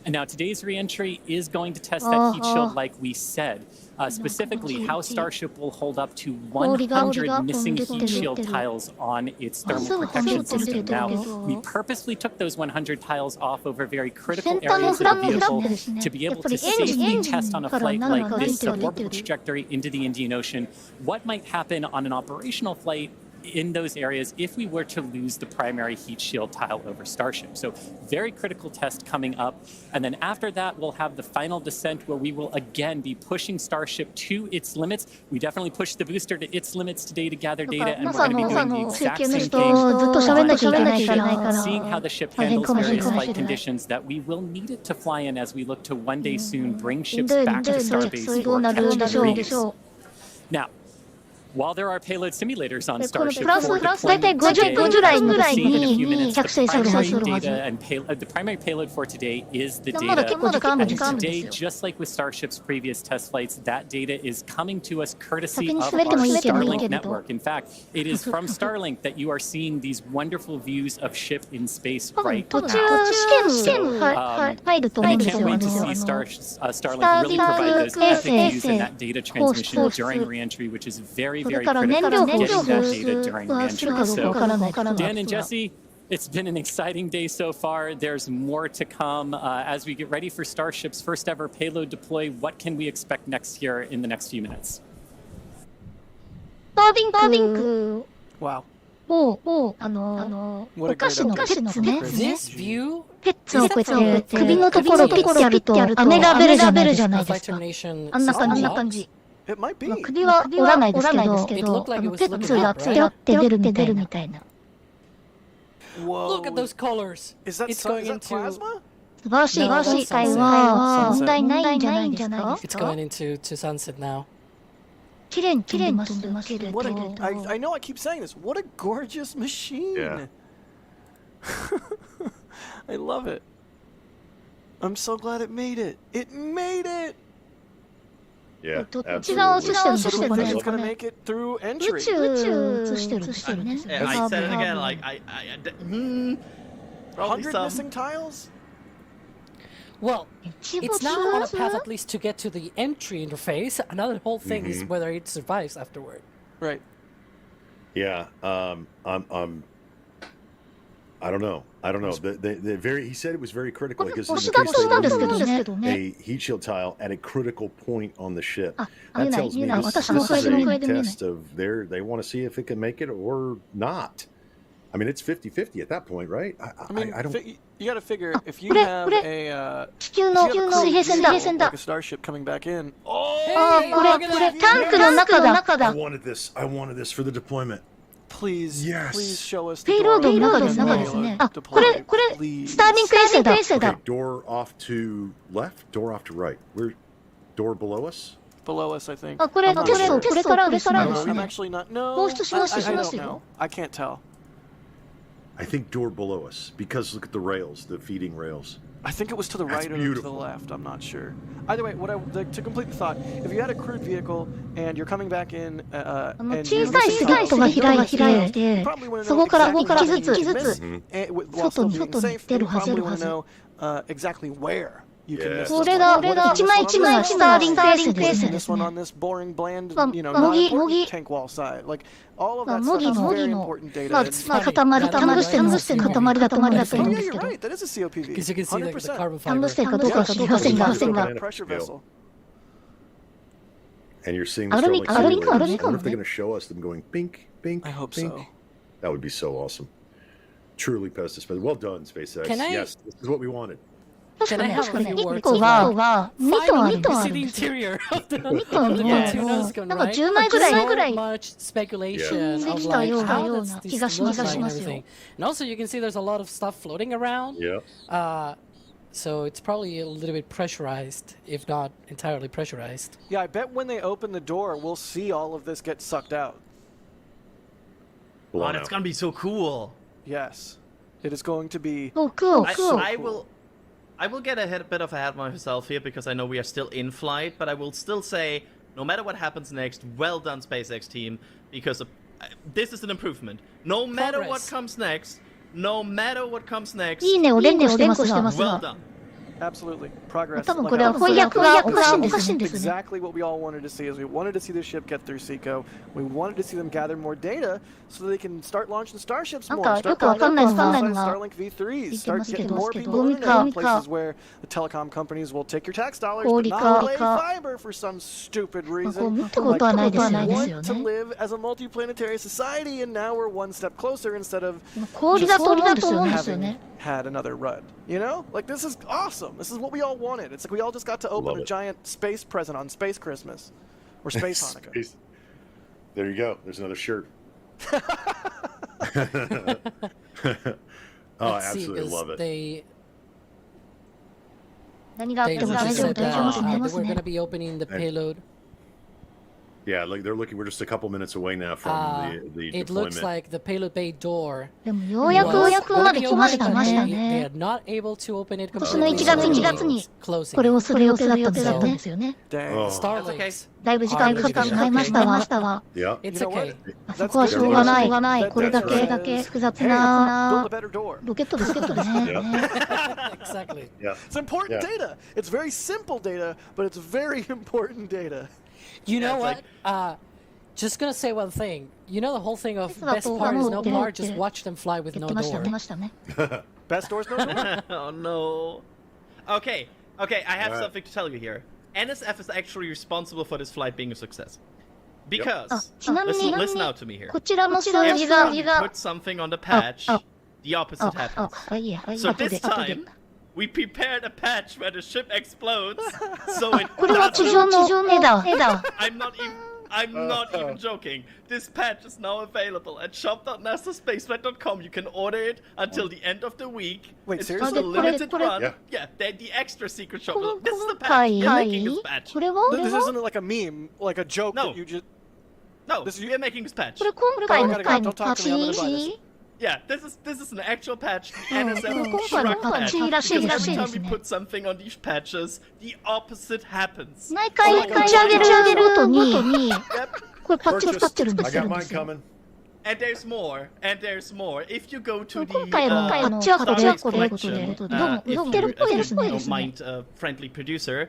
And now today's re-entry is going to test that heat shield like we said. Specifically, how Starship will hold up to 100 missing heat shield tiles on its thermal protection system. Now, we purposely took those 100 tiles off over very critical areas of the vehicle to be able to safely test on a flight like this suborbital trajectory into the Indian Ocean what might happen on an operational flight in those areas if we were to lose the primary heat shield tile over Starship. So very critical test coming up. And then after that, we'll have the final descent where we will again be pushing Starship to its limits. We definitely pushed the booster to its limits today to gather data, and we're going to be doing the exact same thing, seeing how the ship handles various flight conditions that we will need it to fly in as we look to one day soon bring ships back to Starbase for catch and reuse. Now, while there are payload simulators on Starship, the primary payload for today is the data. And today, just like with Starship's previous test flights, that data is coming to us courtesy of our Starlink network. In fact, it is from Starlink that you are seeing these wonderful views of ship in space right now. I can't wait to see Starlink really provide those epic views and that data transmission during reentry, which is very, very critical. Getting that data during reentry. So, Dan and Jesse, it's been an exciting day so far. There's more to come as we get ready for Starship's first ever payload deploy. What can we expect next here in the next few minutes? Wow. お菓子のペッツね。 This view ペッツをこうやって首のところピッてやると飴が出るじゃないですか。あんな感じ。 It might be. 首は折らないですけど、ペッツがピョって出るみたいな。Look at those colors. Is that It's going plasma? into. 素晴らしい世界は問題ないんじゃないですか。 It's going into sunset now. 綺麗に飛んでますけれど。 What a, I know I keep saying this. What a gorgeous machine. Yeah. I love it. I'm so glad it made it. It made it. Yeah, どっち側を映してるんですかね。 It's gonna make it through 宇 entry. 宙映してるね。 And I said it again, like, probably 100 some. missing tiles? Well, it's now on a path at least to get to the entry interface. Another whole thing is whether it survives afterward. Right. Yeah, I don't know. The very he said it was very critical because in the case of a heat shield tile at a critical point on the ship. That tells me this is a test of they want to see if it can make it or not. I mean, it's 50-50 at that point, right? I mean, I don't. You got to figure if you have a 地球の水平線だ。 like a starship coming back in. ああ、これタンクの中だ。 I wanted this for the deployment. Please, Yes. please show us ペ the イロード door. の中ですね。あ、これスターリンク衛星だ。 Okay, door off to left, door off to right. We're door below us. Below us, I think. あ、これテストこれからですね。 I'm actually not. No. 放出します I しま don't す know. よ。 I can't tell. I think door below us because look at the rails, the feeding rails. I think it was to the That's right or to the beautiful. left. I'm not sure. Either way, to complete the thought, if you had a crewed vehicle and you're coming back in, and 小さいスゲートが開いて、そこから一機ずつ外に出るはず。 exactly where you can miss. これが一枚一枚スターリンク衛星ですね。 This one on this boring, bland, まあ not 模擬 important tank wall side. Like all of that 模 stuff 擬 is の very important data. まあ and- 塊タングステンの塊だと思うんですけ Oh ど。 yeah, you're right. That is a COPV. Because you can see like the 100%. carbon タング fiber. ステンかどうかは知りませんが。 Pressure vessel. And you're seeing the Starlink Starlink simulators. I Starlink wonder if they're going to show us them going bink, bink, I hope bink. so. That would be so awesome. Truly pesticide. Well done, SpaceX. Can I- Yes, this is what we wanted. 確かに1個1個は2トンあるんです See the interior of the, 2トン of the の Neptunos なんか right? 10枚ぐらい So much speculation Yeah. of できた like ような how よう does な this 気がし look ます like and よ。 everything. And also you can see there's a lot of stuff floating around. Yeah. So it's probably a little bit pressurized, if not entirely pressurized. Yeah, I bet when they open the door, we'll see all of this get sucked out. Oh, Blown that's out. gonna be so cool. Yes, it is going to be. そう I will get a bit of ahead of myself here because I know we are still in flight, but I will still say, no matter what happens next, well done, SpaceX team, because this is an improvement. No matter what Progress. comes next, no matter what comes next, いいねを連呼してますが。 well done. Absolutely. Progress. 多分これは翻訳がおかしいんですね。 Exactly what we all wanted to see is we wanted to see the ship get through Seco. We wanted to see them gather more data so they can start launching starships more. なんかよくわかんないのが Starlink V3s. Start getting more people on the internet in places where the telecom companies will take your tax dollars but not lay fiber for some stupid reason. 見たことはないですよね。 We want to live as a multiplanetary society, and now we're one step closer instead of 氷だと思うんですよね。 had another run. You know? Like, this is awesome. This is what we all wanted. It's like we all just got to open a giant space present on Space Christmas. Or Space Hanukkah. There you go. There's another shirt. Oh, I absolutely love it. They 何があっても大 just 丈夫 said 大丈夫って言いま that す we're ね going to be opening the payload. Yeah, like they're looking. We're just a couple minutes away now from the It deployment. looks like the payload bay door でもようやくまで来ましたね。 they are not able to open it 今年の completely. 1月に closing. これをする予定だったんですよね。 Dang. Starlinks. だいぶ時間かかってしまいましたわ。 Yeah. It's You know what? okay. そこはしょうがない。これだけ複雑 Build な a better door. ロケットですね。 Exactly. Yeah. It's important data. It's very simple data, but it's very important data. You know it's what? Just gonna say one thing. You know the whole thing of 実は best part is no こう bar, just watch them fly with 言 no ってました door. ましたね。 Best doors, no door. Oh no. Okay, I have Alright. something to tell you here. NSF is actually responsible for this flight being a success. Because, ちなみに listen out to me here. こちらの数字 Every が time you put something on the patch, the opposite happens. いいや So 後 this で後で time, we prepared a patch where the ship explodes, so it これは地 doesn't. 上の絵だ I'm not even joking. This patch is now available at shop.nasaspaceflight.com. You can order it until the end of the week. Wait, it's seriously? just a limited run. Yeah. Yeah, the extra secret shop. 今 This is the 回 patch. We're making this patch. これは This isn't like a meme, like a joke No. that you just. No, This is- we're making this patch. これ今回の Don't パ talk チ to me, I'm gonna buy this. Yeah, this is an actual patch. The うん NSF 今回の shrunk パ patch. チらしい Because らし every いで time す we ね put something on these patches, the opposite happens. 毎回打ち上げるごとに Yep. これパッチが使ってるんで I すよ got mine coming. And there's more. If you go to the 今回のパッチはこれはこれということで、if 売ってるっぽいですね。 don't mind a friendly producer.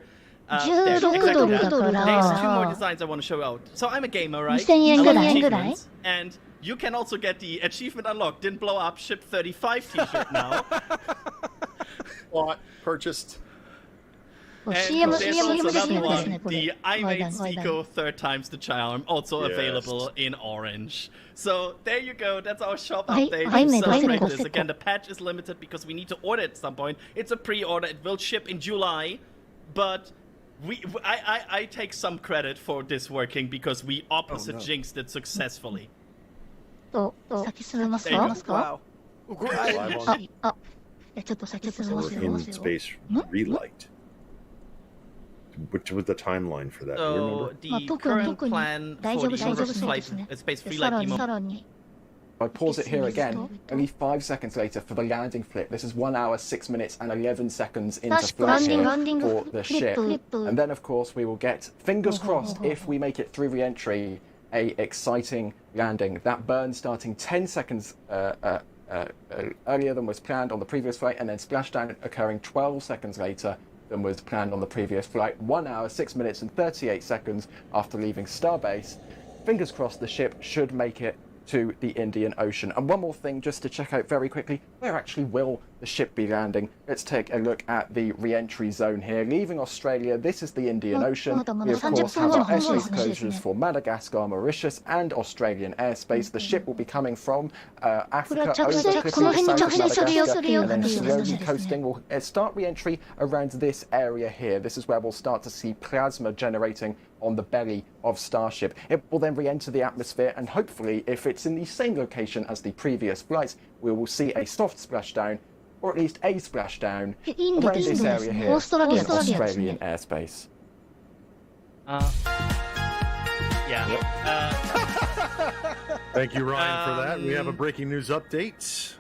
16 exactly ドル that. だか There's two more ら designs I want to show out. So I'm a gamer, right? 2000円 I ぐ like らい achievements, and you can also get the achievement unlocked. Didn't blow up. Ship 35 T-shirt now. Bought, purchased. And CM there's です also ね another こ one, れ the I ワイ made ダンワイダン Seco third times the charm, also Yes. available in orange. So there you go. That's our shop I- update. I to made celebrate Seco. this. Again, the patch is limited because we need to order it at some point. It's a pre-order. It will ship in July, but I take some credit for this working because we opposite no. jinxed it successfully. と先進めます There you か Wow. Live on ちょっと先進めますよ in space relight. With the timeline for that, do you remember? So the まあ特 current に plan 大 for 丈夫 the 大丈夫 universe そうで flight すね space で free さ light らに demo. さらに I pause it here again. Stop. Only 5 seconds later for the landing flip. This is 1 hour, 6 minutes, and 11 seconds into 確か flight に here ランディング for フ the リッ ship. プフリップ And then, of course, we will get, fingers Oh, oh, crossed, oh, if we make it through re-entry, a exciting landing. That burn starting 10 seconds earlier than was planned on the previous flight, and then splashdown occurring 12 seconds later than was planned on the previous flight. 1 hour, 6 minutes, and 38 seconds after leaving Starbase. Fingers crossed the ship should make it to the Indian Ocean. And one more thing just to check out very quickly, where actually will the ship be landing? Let's take a look at the re-entry zone here. Leaving Australia, this is the Indian Ocean. We of course have our airspace closures for Madagascar, Mauritius and Australian airspace. The ship will be coming from Africa over Clipper, south of Madagascar, and then slowly coasting. We'll start re-entry around this area here. This is where we'll start to see plasma generating on the belly of Starship. It will then re-enter the atmosphere, and hopefully, if it's in the same location as the previous flights, we will see a soft splashdown, or at least a splashdown, インド around です this ね area オ here ーストラリア in ですね Australian airspace. Yeah. Thank you, Ryan, for that. We have a breaking news update.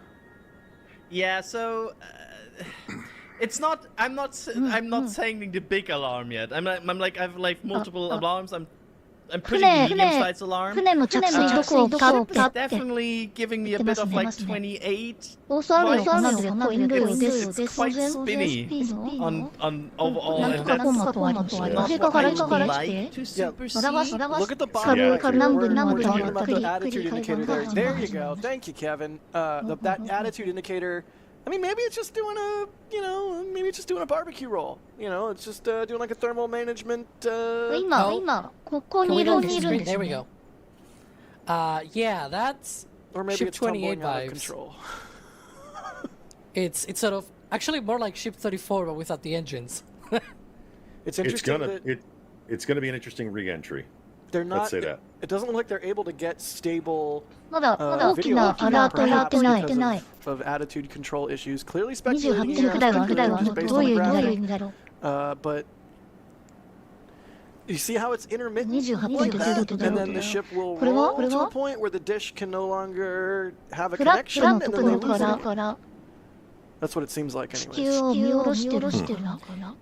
Yeah, so it's not. I'm not saying the big alarm yet. I'm like I've like multiple alarms. I'm I'm putting the medium size alarm. 船の着水どこをかって It's definitely giving me a bit of like 28. オーストラリアかなでこういうIt's quite spinny on overall. And that's light to super C. Look at the bottom right here. We're talking about the attitude indicator there. There you go. Thank you, Kevin. That attitude indicator. I mean, maybe it's just doing maybe it's just doing a barbecue roll. It's just doing like a thermal management. 今ここにいるんですね There we go. Yeah, that's Or maybe ship it's 28 tumbling out of vibes. control. It's sort of actually more like ship 34, but without the engines. It's interesting that it's gonna be an interesting re-entry. they're not. Let's say that. It doesn't look like they're able to get stable まだ大き video なアラートやってない because of attitude control issues. Clearly speculating 28点くらいはあるだろう based どう on い the う意 graphic. 味だろう But you see how it's intermittent 28 like 点ってどういうこ that, とだ and ろう then the ship will これは roll to a point where the dish can no longer have a フラッ connection, の and と then こ they ろ lose か it. ら That's what it seems like, 地 anyways. 球を見下ろしてるのかな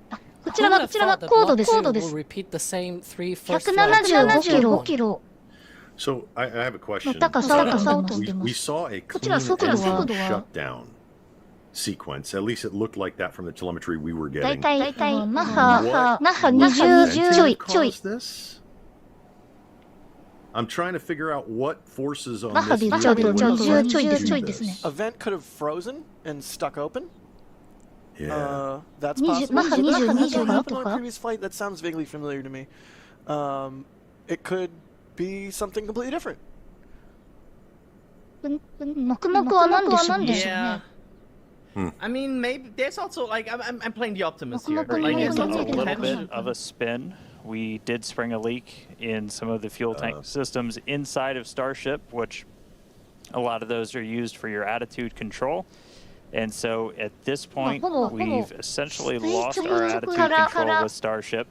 あこちらがコードです Will repeat the same three first 175キロ So I have a question. 高さを飛んでま We す saw a こち clean ら速度 engine は shutdown sequence. At least it looked like that from the telemetry we were だい getting. たいマッ What ハ what 20 ちょい incentive ちょい caused this? I'm trying to figure out what forces on マッハ this でちょ vehicle っと would 20 lead ちょい to ですちょいですね this. A vent could have frozen and stuck open. Yeah. That's 20 possible. マッハ That 20 happened と on a か previous flight. That sounds vaguely familiar to me. It could be something completely different. 黙々は何でしょうね Yeah. I mean, maybe there's also like I'm playing the optimist here. Look, Like, look, there's look, also look, A little potential. bit of a spin. We did spring a leak in some of the fuel tank systems inside of Starship, which a lot of those are used for your attitude control. And so at this point, we've essentially lost our attitude control with Starship.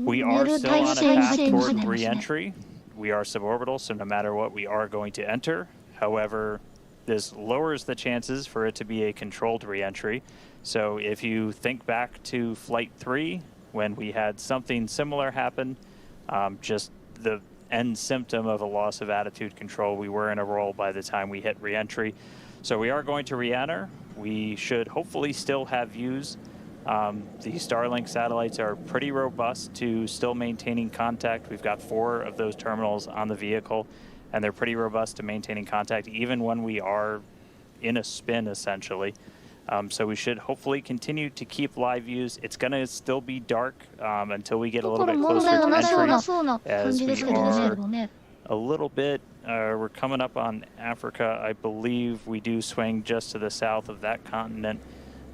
We are still on a path toward re-entry. We are suborbital, so no matter what, we are going to enter. However, this lowers the chances for it to be a controlled re-entry. So if you think back to Flight 3, when we had something similar happen, just the end symptom of a loss of attitude control, we were in a roll by the time we hit re-entry. So we are going to re-enter. We should hopefully still have views. The Starlink satellites are pretty robust to still maintaining contact. We've got 4 of those terminals on the vehicle, and they're pretty robust to maintaining contact even when we are in a spin, essentially. So we should hopefully continue to keep live views. It's going to still be dark until we get a little bit 問 closer 題は to なさそうな entry. そうな感 As じ we ですけどね are a little bit, we're coming up on Africa. I believe we do swing just to the south of that continent.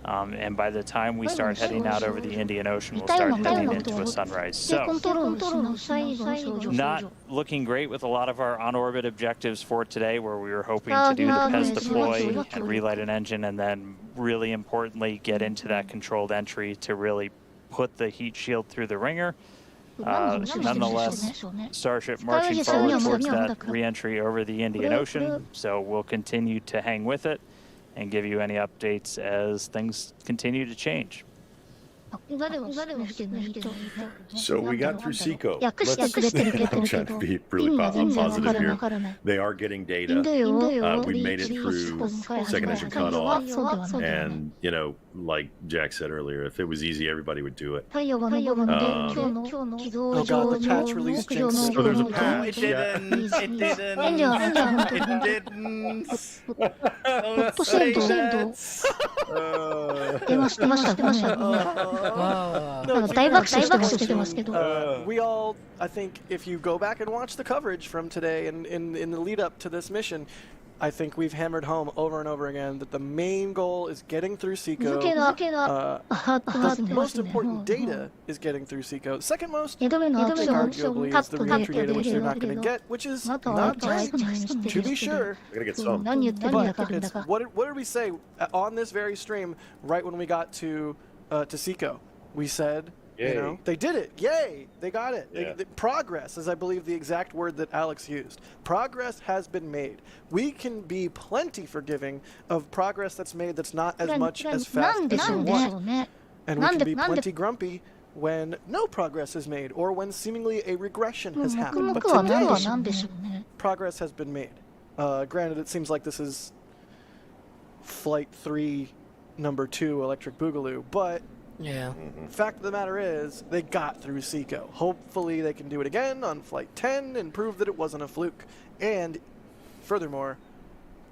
And by the time we start heading out over the Indian Ocean, we'll start heading into a sunrise. で So コントロールしなさい最後 not looking great with a lot of our on-orbit objectives for today, where we were hoping to do the PES deploy and relight an engine, and then really importantly get into that controlled entry to really put the heat shield through the ringer. Nonetheless, Starship marching forward towards that re-entry over the Indian Ocean, so we'll continue to hang with it and give you any updates as things continue to change. So we got through Seco. 訳してくれてるけど I'm trying to be really 意味が全然わか positive らない here. わからない They are getting イ data. ンドよ We made it through second engine cutoff. そうではない And, like Jack said earlier, if it was easy, everybody would do it. 太陽が昇るんで今日の軌道上 Oh god, the patch release の屋上 jinxed. の Oh, there's a Oh, patch. it didn't. It didn't. It didn't. ホットシェード出ましたなんか大爆笑してますけど We all, I think, if you go back and watch the coverage from today and in the lead up to this mission, I think we've hammered home over and over again that the main goal is getting through 日 Seco. 付が The most important data is getting through Seco. The second most, 2度目の I アク think, ション arguably, カ is ッ the トで re-entry data, which they're 出 not る going け to ど get, which is まだ not 相 great, 手にして to る be けど sure. We're going to get そう some. 何言ってるんだ But かなんだ it's, か what did we say on this very stream right when we got to Seco? We said, Yay. they did it. Yay! They got it. Yeah. Progress is, I believe, the exact word that Alex used. Progress has been made. We can be plenty forgiving of progress that's made that's not as much as な fast んで as しょ we う want. ね And we can be plenty grumpy when no progress is made or when seemingly a regression has happened. But today, progress has been made. Granted, it seems like this is Flight 3, number 2, Electric Boogaloo, but Yeah. fact of the matter is, they got through SECO. Hopefully they can do it again on Flight 10 and prove that it wasn't a fluke. And furthermore,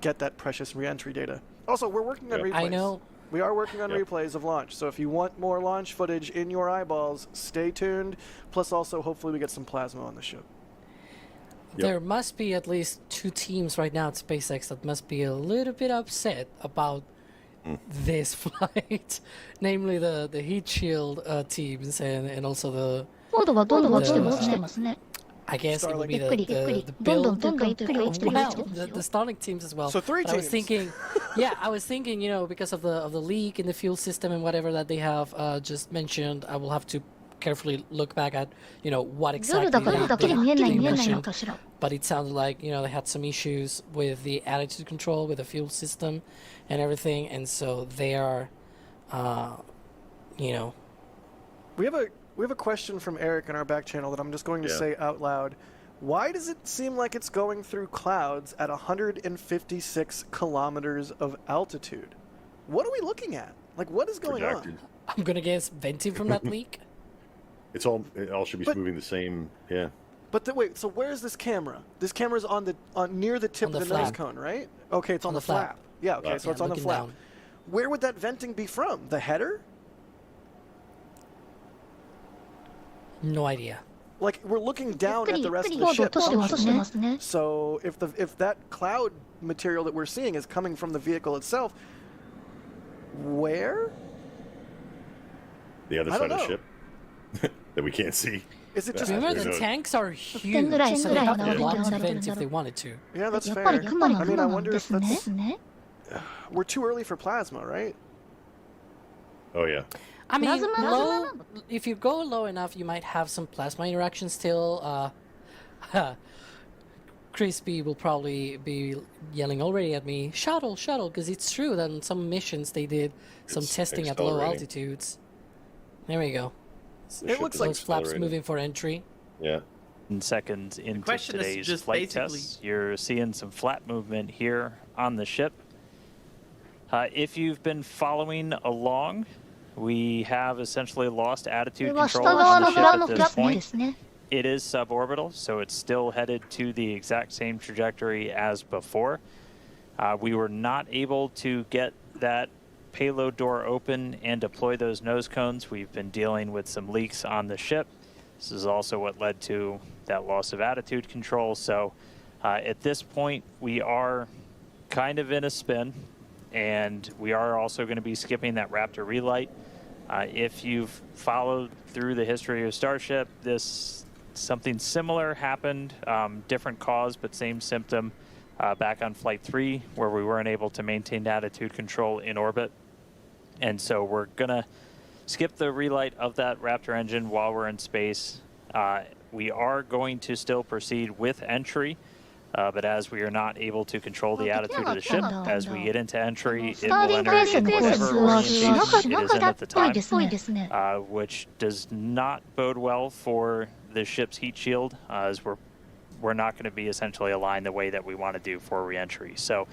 get that precious re-entry data. Also, we're working on replays. I know. We are working on replays of launch, so if you want more launch footage in your eyeballs, stay tuned. Plus, also, hopefully we get some plasma on the ship. There must be at least 2 teams right now at SpaceX that must be a little bit upset about this flight, namely the heat shield teams and also the. I guess it would be the build. Well, the Starlink teams as well. So 3 but teams. I was thinking, I was thinking, because of the leak in the fuel system and whatever that they have just mentioned, I will have to carefully look back at, what exactly they mentioned. But it sounded like, they had some issues with the attitude control, with the fuel system and everything, and so they are, We have a question from Eric in our back channel that I'm just going to say out loud. Why does it seem like it's going through clouds at 156 kilometers of altitude? What are we looking at? Like, what is going on? I'm gonna guess venting from that leak. It all should be moving the same. Yeah. But wait, so where's this camera? This camera's on near the tip of the nose cone, right? Okay, it's on the flap. Yeah, okay, so it's on the flap. Down. Where would that venting be from? The header? No idea. Like, we're looking down at the rest of the ship. So if that cloud material that we're seeing is coming from the vehicle itself, where? The other side of the ship that we can't see. Is it just? Remember, the tanks are huge, so they have lots of vents if they wanted to. Yeah, that's fair. I mean, I wonder if that's. We're too early for plasma, right? Oh yeah. I mean, if you go low enough, you might have some plasma interaction still. Crispy will probably be yelling already at me, shuttle, because it's true that on some missions they did some testing at low altitudes. There we go. It looks like those flaps moving for entry. Yeah. In seconds into today's flight tests, you're seeing some flap movement here on the ship. If you've been following along, we have essentially lost attitude control on the ship at this point. It is suborbital, so it's still headed to the exact same trajectory as before. We were not able to get that payload door open and deploy those nose cones. We've been dealing with some leaks on the ship. This is also what led to that loss of attitude control. So at this point, we are kind of in a spin, and we are also going to be skipping that Raptor relight. If you've followed through the history of Starship, something similar happened, different cause but same symptom back on Flight 3, where we weren't able to maintain attitude control in orbit. And so we're going to skip the relight of that Raptor engine while we're in space. We are going to still proceed with entry, but as we are not able to control the attitude of the ship, as we get into entry, it will enter in whatever orientation it is in at the time, which does not bode well for the ship's heat shield, as we're not going to be essentially aligned the way that we want to do for re-entry. So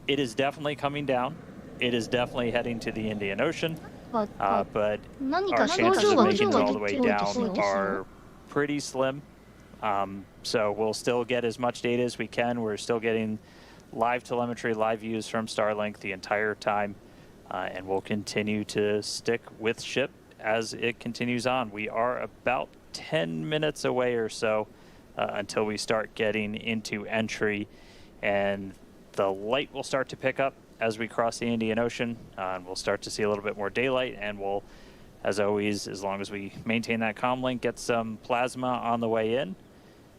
it is definitely coming down. It is definitely heading to the Indian Ocean, but our chances of making it all the way down are pretty slim. So we'll still get as much data as we can. We're still getting live telemetry, live views from Starlink the entire time, and we'll continue to stick with ship as it continues on. We are about 10 minutes away or so until we start getting into entry, and the light will start to pick up as we cross the Indian Ocean, and we'll start to see a little bit more daylight, and we'll, as always, as long as we maintain that comm link, get some plasma on the way in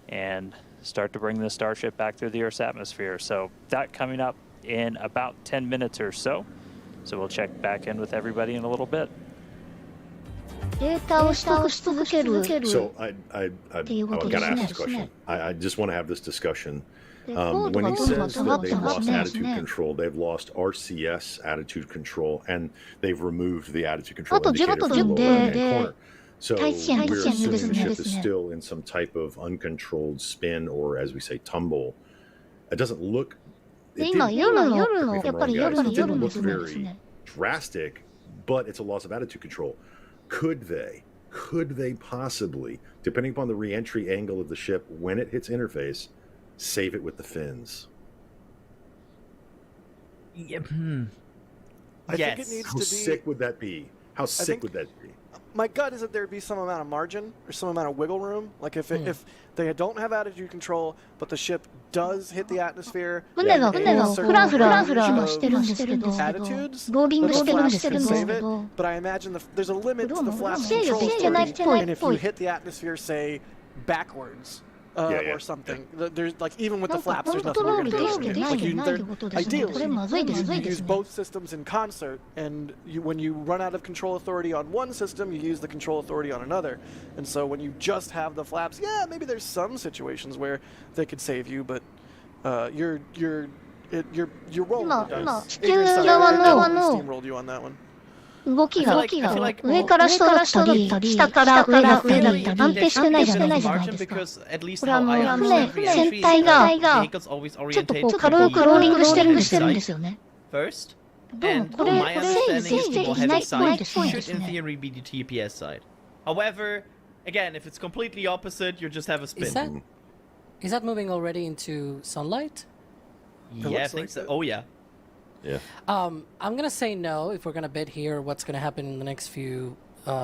and start to bring the Starship back through the Earth's atmosphere. So that coming up in about 10 minutes or so. So we'll check back in with everybody in a little bit. So I got to ask this question. I just want to have this discussion. When he says that they've lost attitude control, they've lost RCS attitude control, and they've removed the attitude control indicator from the lower right-hand corner. So we're assuming the ship is still in some type of uncontrolled spin, or as we say, tumble. It doesn't look. It didn't look very drastic, but it's a loss of attitude control. Could they possibly, depending upon the re-entry angle of the ship when it hits interface, save it with the fins? I think it needs to be. How sick would that be? How sick would that be? My gut is that there'd be some amount of margin or some amount of wiggle room. Like if they don't have attitude control, but the ship does hit the atmosphere, attitudes, save it. But I imagine there's a limit to the flaps control authority, and if you hit the atmosphere, say, backwards, or something. There's like even with the flaps, there's nothing you're going to do. Like ideally, you use both systems in concert, and when you run out of control authority on one system, you use the control authority on another. And so when you just have the flaps, maybe there's some situations where they could save you, but you're rolling the dice. Steamrolled you on that one. 動きが上から下だったり、下から上だったり、安定してないじゃないですか。これ船体がちょっとこう軽くローリングしてるんですよね。どうもこれ制御していないっぽいですね。However, again, if it's completely opposite, you just have a spin. Is that moving already into sunlight? Yeah, I think so. Oh yeah. Yeah. I'm gonna say no if we're gonna bet here what's gonna happen in the next few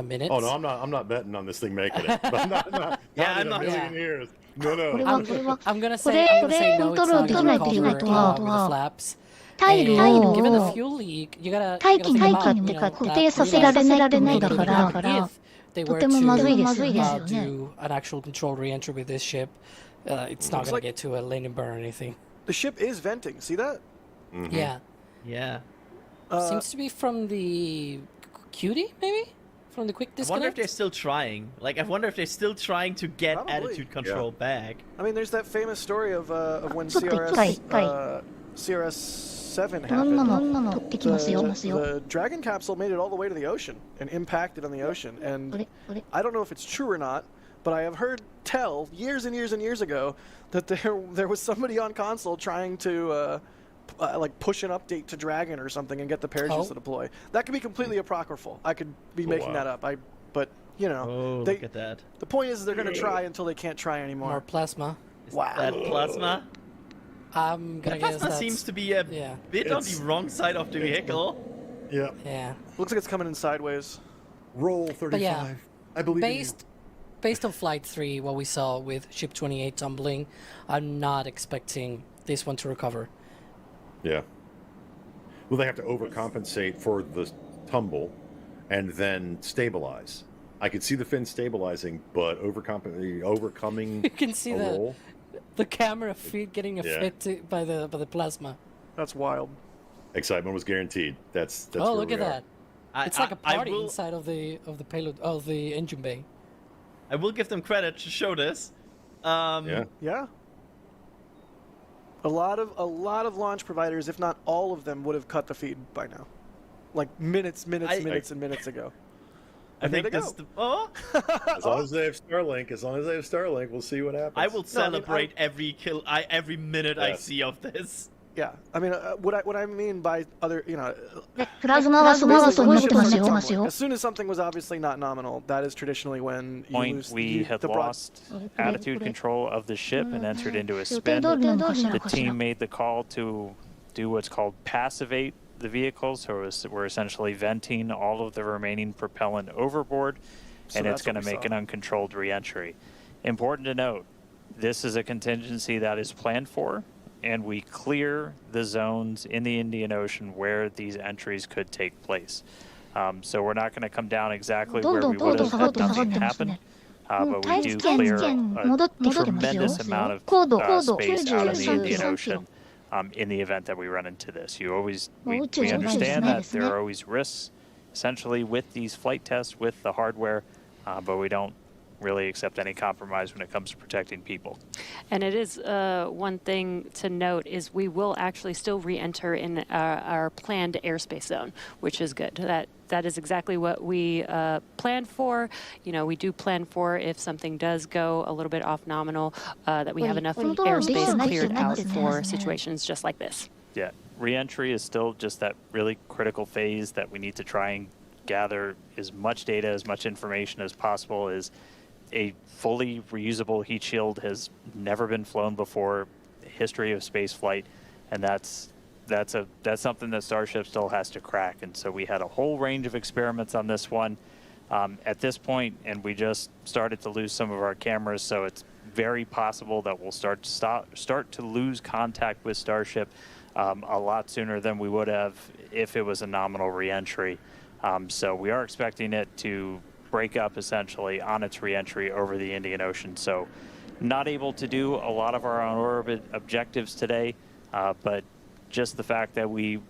minutes. Oh no, I'm not betting on this thing making it. I'm not in a million years. No. I'm gonna say no. It's not gonna cover with the flaps. タイルを Given the fuel leak, you gotta 大気ってか固定させられないだからとてもまずいですよね。do an actual controlled re-entry with this ship, it's not gonna get to a landing burn or anything. The ship is venting. See that? Yeah. Yeah. Seems to be from the cutie, maybe? From the quick disconnect? I wonder if they're still trying. Like, I wonder if they're still trying to get attitude control back. I mean, there's that famous story of when CRS-7 happened. The Dragon capsule made it all the way to the ocean and impacted on the ocean. And I don't know if it's true or not, but I have heard tell years and years and years ago that there was somebody on console trying to like push an update to Dragon or something and get the parachutes to deploy. That could be completely apocryphal. I could be making that up. But you know, look at that. The point is they're going to try until they can't try anymore. More plasma. Wow. That plasma? I'm gonna guess plasma seems to be a bit on the wrong side of the vehicle. Yeah. Looks like it's coming in sideways. Roll 35. I believe in you. Based on Flight 3, what we saw with Ship 28 tumbling, I'm not expecting this one to recover. Yeah. Well, they have to overcompensate for the tumble and then stabilize. I could see the fin stabilizing, but overcoming you can see a roll. The camera feed getting affected by the plasma. That's wild. Excitement was guaranteed. That's oh, look at that. It's like a party will... inside of the payload of the engine bay. I will give them credit to show this. Yeah. A lot of launch providers, if not all of them, would have cut the feed by now, like minutes and minutes ago. I think this. As long as they have Starlink, we'll see what happens. I will celebrate every kill, every minute I see of this. Yeah, I mean, what I mean by other, you know, プラズマはすごいことになってますよ。 As soon as something was obviously not nominal, that is traditionally when you lose we had lost attitude control of the ship and entered into a spin. The team made the call to do what's called passivate the vehicle, so we're essentially venting all of the remaining propellant overboard, and it's going to make an uncontrolled re-entry. Important to note, this is a contingency that is planned for, and we clear the zones in the Indian Ocean where these entries could take place. So we're not going to come down exactly where we would have had nothing happen, but we do clear a tremendous amount of space out of the Indian Ocean in the event that we run into this. We understand that there are always risks, essentially, with these flight tests, with the hardware, but we don't really accept any compromise when it comes to protecting people. And it is one thing to note is we will actually still re-enter in our planned airspace zone, which is good. That is exactly what we planned for. You know, we do plan for if something does go a little bit off nominal, that we have enough airspace cleared out for situations just like this. Yeah, re-entry is still just that really critical phase that we need to try and gather as much data, as much information as possible. Is a fully reusable heat shield has never been flown before, history of space flight, and that's something that Starship still has to crack. And so we had a whole range of experiments on this one at this point, and we just started to lose some of our cameras, so it's very possible that we'll start to lose contact with Starship a lot sooner than we would have if it was a nominal re-entry. So we are expecting it to break up essentially on its re-entry over the Indian Ocean. So not able to do a lot of our on-orbit objectives today, but just the fact that we,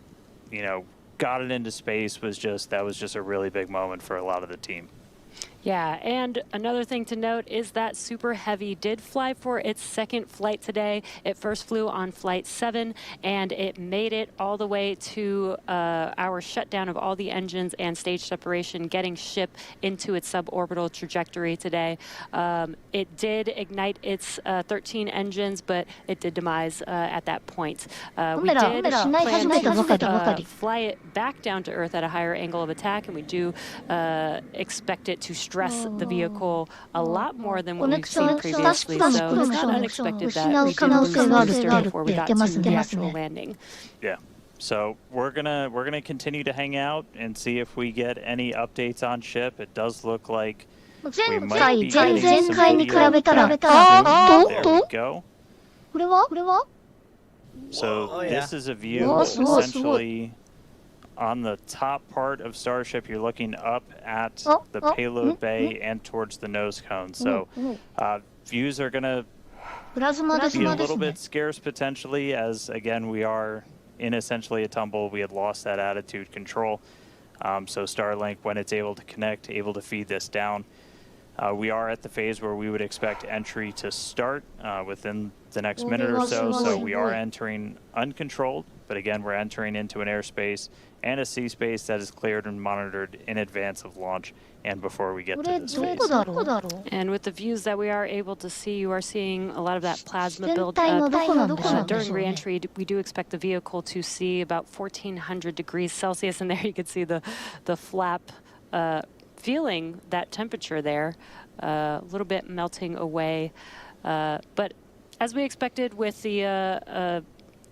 got it into space was just a really big moment for a lot of the team. Yeah, and another thing to note is that Super Heavy did fly for its second flight today. It first flew on Flight 7, and it made it all the way to our shutdown of all the engines and stage separation, getting ship into its suborbital trajectory today. It did ignite its 13 engines, but it did demise at that point. We did plan to fly it back down to Earth at a higher angle of attack, and we do expect it to stress the vehicle a lot more than what we've seen previously, so it's not unexpected that we did lose the booster before we got to the actual landing. Yeah, so we're gonna continue to hang out and see if we get any updates on ship. It does look like we might be getting some video back. There we go. So this is a view essentially on the top part of Starship. You're looking up at the payload bay and towards the nose cone. So views are going to be a little bit scarce potentially, as again we are in essentially a tumble. We had lost that attitude control. So Starlink, when it's able to connect, able to feed this down. We are at the phase where we would expect entry to start within the next minute or so. So we are entering uncontrolled, but again, we're entering into an airspace and a sea space that is cleared and monitored in advance of launch and before we get to this phase. And with the views that we are able to see, you are seeing a lot of that plasma build up. During re-entry, we do expect the vehicle to see about 1400 degrees Celsius, and there you can see the flap feeling that temperature there, a little bit melting away. But as we expected with the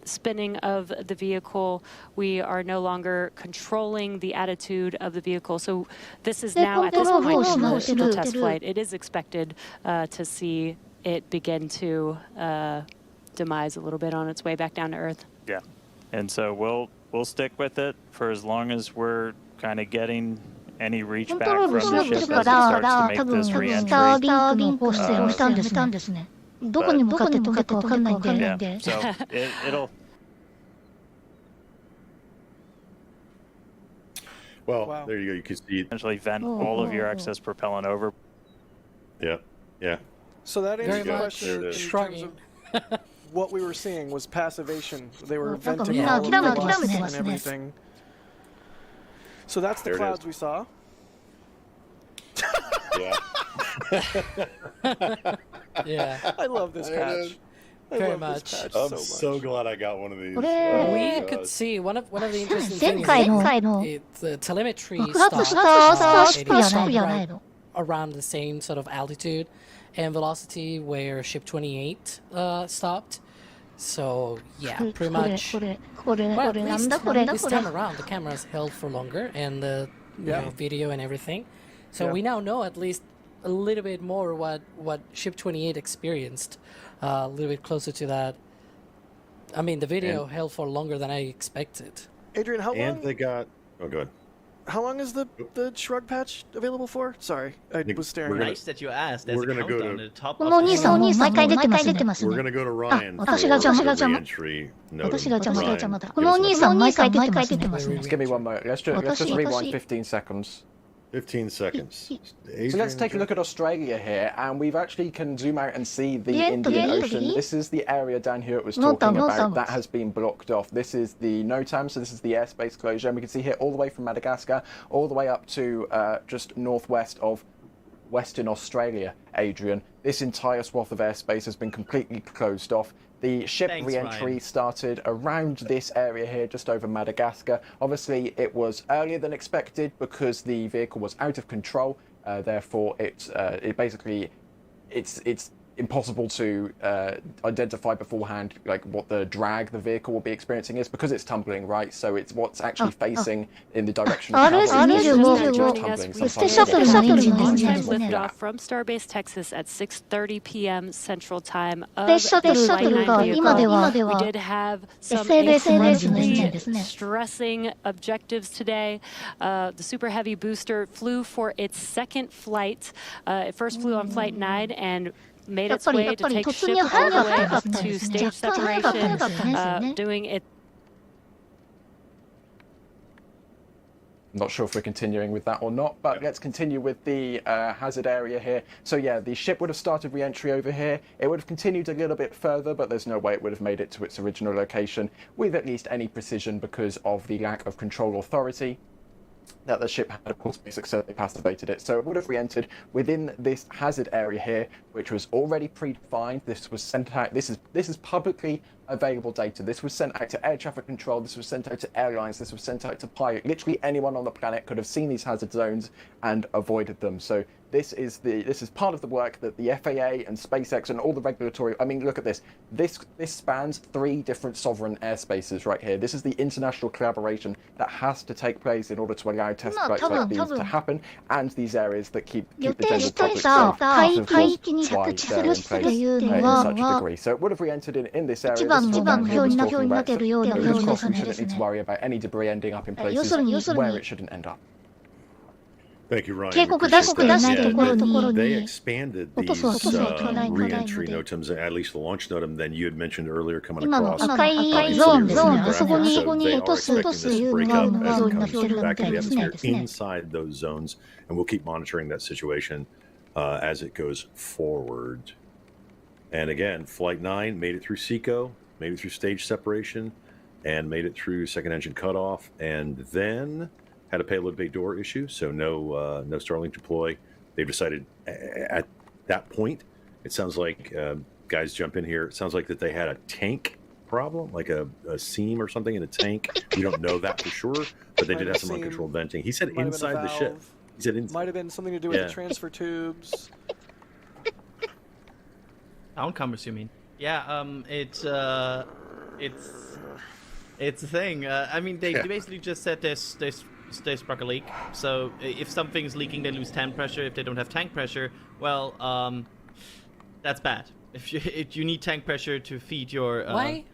spinning of the vehicle, we are no longer controlling the attitude of the vehicle. So this is now at this point in the test flight. It is expected to see it begin to demise a little bit on its way back down to Earth. Yeah, and so we'll stick with it for as long as we're kind of getting any reach back from the ship as it starts to make this re-entry. Yeah, so it'll. Well, wow. There you go. You can see essentially vent all of your excess propellant over. Yeah, yeah. So that answers the much question in terms of what we were seeing was passivation. They were venting all of the dust and everything. So that's the clouds we saw. Yeah. Yeah. I love this patch. Very much. I'm so glad I got one of these. We could see one of the interesting things is the telemetry stopped around the same sort of altitude and velocity where ship 28 stopped. So yeah, pretty much. Well, at least this time around, the cameras held for longer and the video and everything. So we now know at least a little bit more what ship 28 experienced. A little bit closer to that. I mean, the video held for longer than I expected. Adrian, how long? And they got. Oh, go ahead. How long is the shrug patch available for? Sorry, I was staring. Nice that you asked. There's we're gonna go on to. the top We're gonna go to Ryan for the entry. Just give me one moment. Let's just rewind 15 seconds. 15 seconds. So let's take a look at Australia here, and we've actually can zoom out and see the Indian Ocean. This is the area down here it was talking about that has been blocked off. This is the NOTAM, so this is the airspace closure, and we can see here all the way from Madagascar, all the way up to just northwest of Western Australia, Adrian. This entire swath of airspace has been completely closed off. The ship re-entry started around this area here, just over Madagascar. Obviously, it was earlier than expected because the vehicle was out of control. Therefore, it's impossible to identify beforehand like what the drag the vehicle will be experiencing is because it's tumbling, right? So it's what's actually facing in the direction of travel. On-time liftoff from Starbase Texas at 6:30 p.m. Central Time of the Flight 9 vehicle. We did have some incredibly stressing objectives today. The Super Heavy booster flew for its second flight. It first flew on Flight 9 and made its way to take ship all the way up to stage separation, doing it. Not sure if we're continuing with that or not, but let's continue with the hazard area here. So yeah, the ship would have started re-entry over here. It would have continued a little bit further, but there's no way it would have made it to its original location with at least any precision because of the lack of control authority that the ship had, of course, successfully passivated it. So it would have re-entered within this hazard area here, which was already predefined. This was sent out. This is publicly available data. This was sent out to air traffic control. This was sent out to airlines. This was sent out to pilot. Literally anyone on the planet could have seen these hazard zones and avoided them. So this is part of the work that the FAA and SpaceX and all the regulatory. I mean, look at this. This spans 3 different sovereign airspaces right here. This is the international collaboration that has to take place in order to allow test flights like these to happen, and these areas that keep the general public safe. That's of course why they're in place in such a degree. So it would have re-entered in this area. This is what Daniel was talking about. Because of course we shouldn't need to worry about any debris ending up in places where it shouldn't end up. Thank you, Ryan. They expanded these re-entry NOTAMs, at least the launch NOTAM, than you had mentioned earlier coming across. So they are expecting this to break up as it comes back in the atmosphere inside those zones, and we'll keep monitoring that situation as it goes forward. And again, Flight 9 made it through SECO, made it through stage separation, and made it through second engine cutoff, and then had a payload bay door issue, so no Starlink deploy. They've decided at that point, it sounds like, guys jump in here, it sounds like that they had a tank problem, like a seam or something in a tank. We don't know that for sure, but they did have some uncontrolled venting. He said inside the ship. He said inside. Might have been something to do with the transfer tubes. I'm assuming. Yeah, it's a thing. I mean, they basically just said they struck a leak. So if something's leaking, they lose tank pressure. If they don't have tank pressure, well, that's bad. If you need tank pressure to feed your why?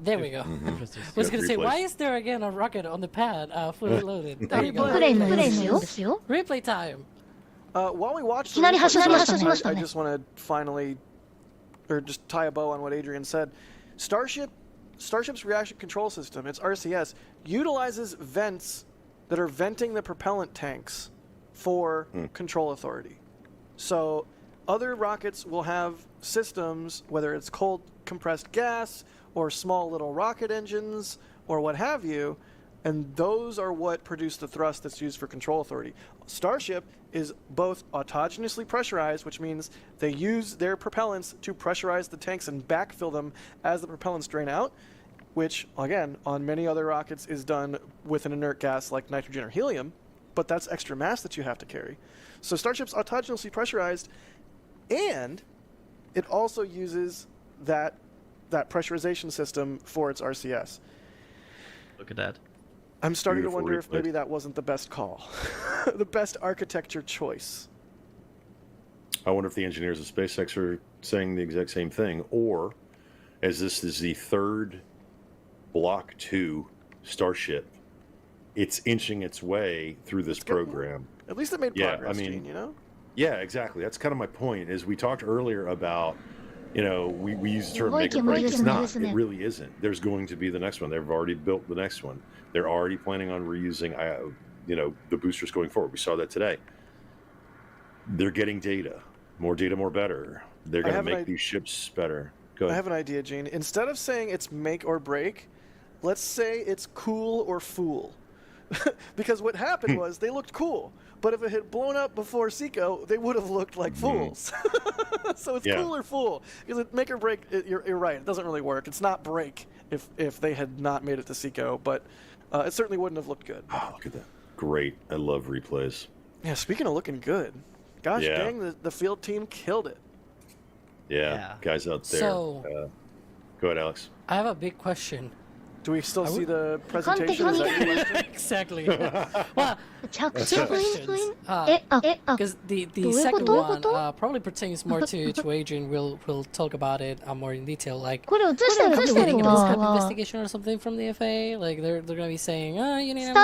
There we go. I was gonna say, why is there again a rocket on the pad, fully loaded? There you go. Replay time. While we watch the replay, I just want to finally, or just tie a bow on what Adrian said. Starship's reaction control system, its RCS, utilizes vents that are venting the propellant tanks for control authority. So other rockets will have systems, whether it's cold compressed gas or small little rocket engines or what have you, and those are what produce the thrust that's used for control authority. Starship is both autogenously pressurized, which means they use their propellants to pressurize the tanks and backfill them as the propellants drain out, which, again, on many other rockets is done with an inert gas like nitrogen or helium, but that's extra mass that you have to carry. So Starship's autogenously pressurized, and it also uses that pressurization system for its RCS. Look at that. I'm starting to wonder if maybe that wasn't the best call, the best architecture choice. I wonder if the engineers of SpaceX are saying the exact same thing, or as this is the third Block 2 Starship, it's inching its way through this program. At least it made progress, Gene, you know? Yeah, exactly. That's kind of my point, is we talked earlier about, you know, we use the term make or break. It's not. It really isn't. There's going to be the next one. They've already built the next one. They're already planning on reusing the boosters going forward. We saw that today. They're getting data, more better. They're going to make these ships better. Go ahead. I have an idea, Gene. Instead of saying it's make or break, let's say it's cool or fool. Because what happened was they looked cool, but if it had blown up before Seco, they would have looked like fools. So it's cool or fool. Because make or break, you're right. It doesn't really work. It's not break if they had not made it to Seco, but it certainly wouldn't have looked good. Oh, look at that. Great. I love replays. Yeah, speaking of looking good, gosh dang, the field team killed it. Yeah, guys out there. So, go ahead, Alex. I have a big question. Do we still see the presentation? Is that your question? Exactly. Well, two questions. Because the second one probably pertains more to Adrian. We'll talk about it more in detail. Like, investigation or something from the FA. Like they're gonna be saying, you need to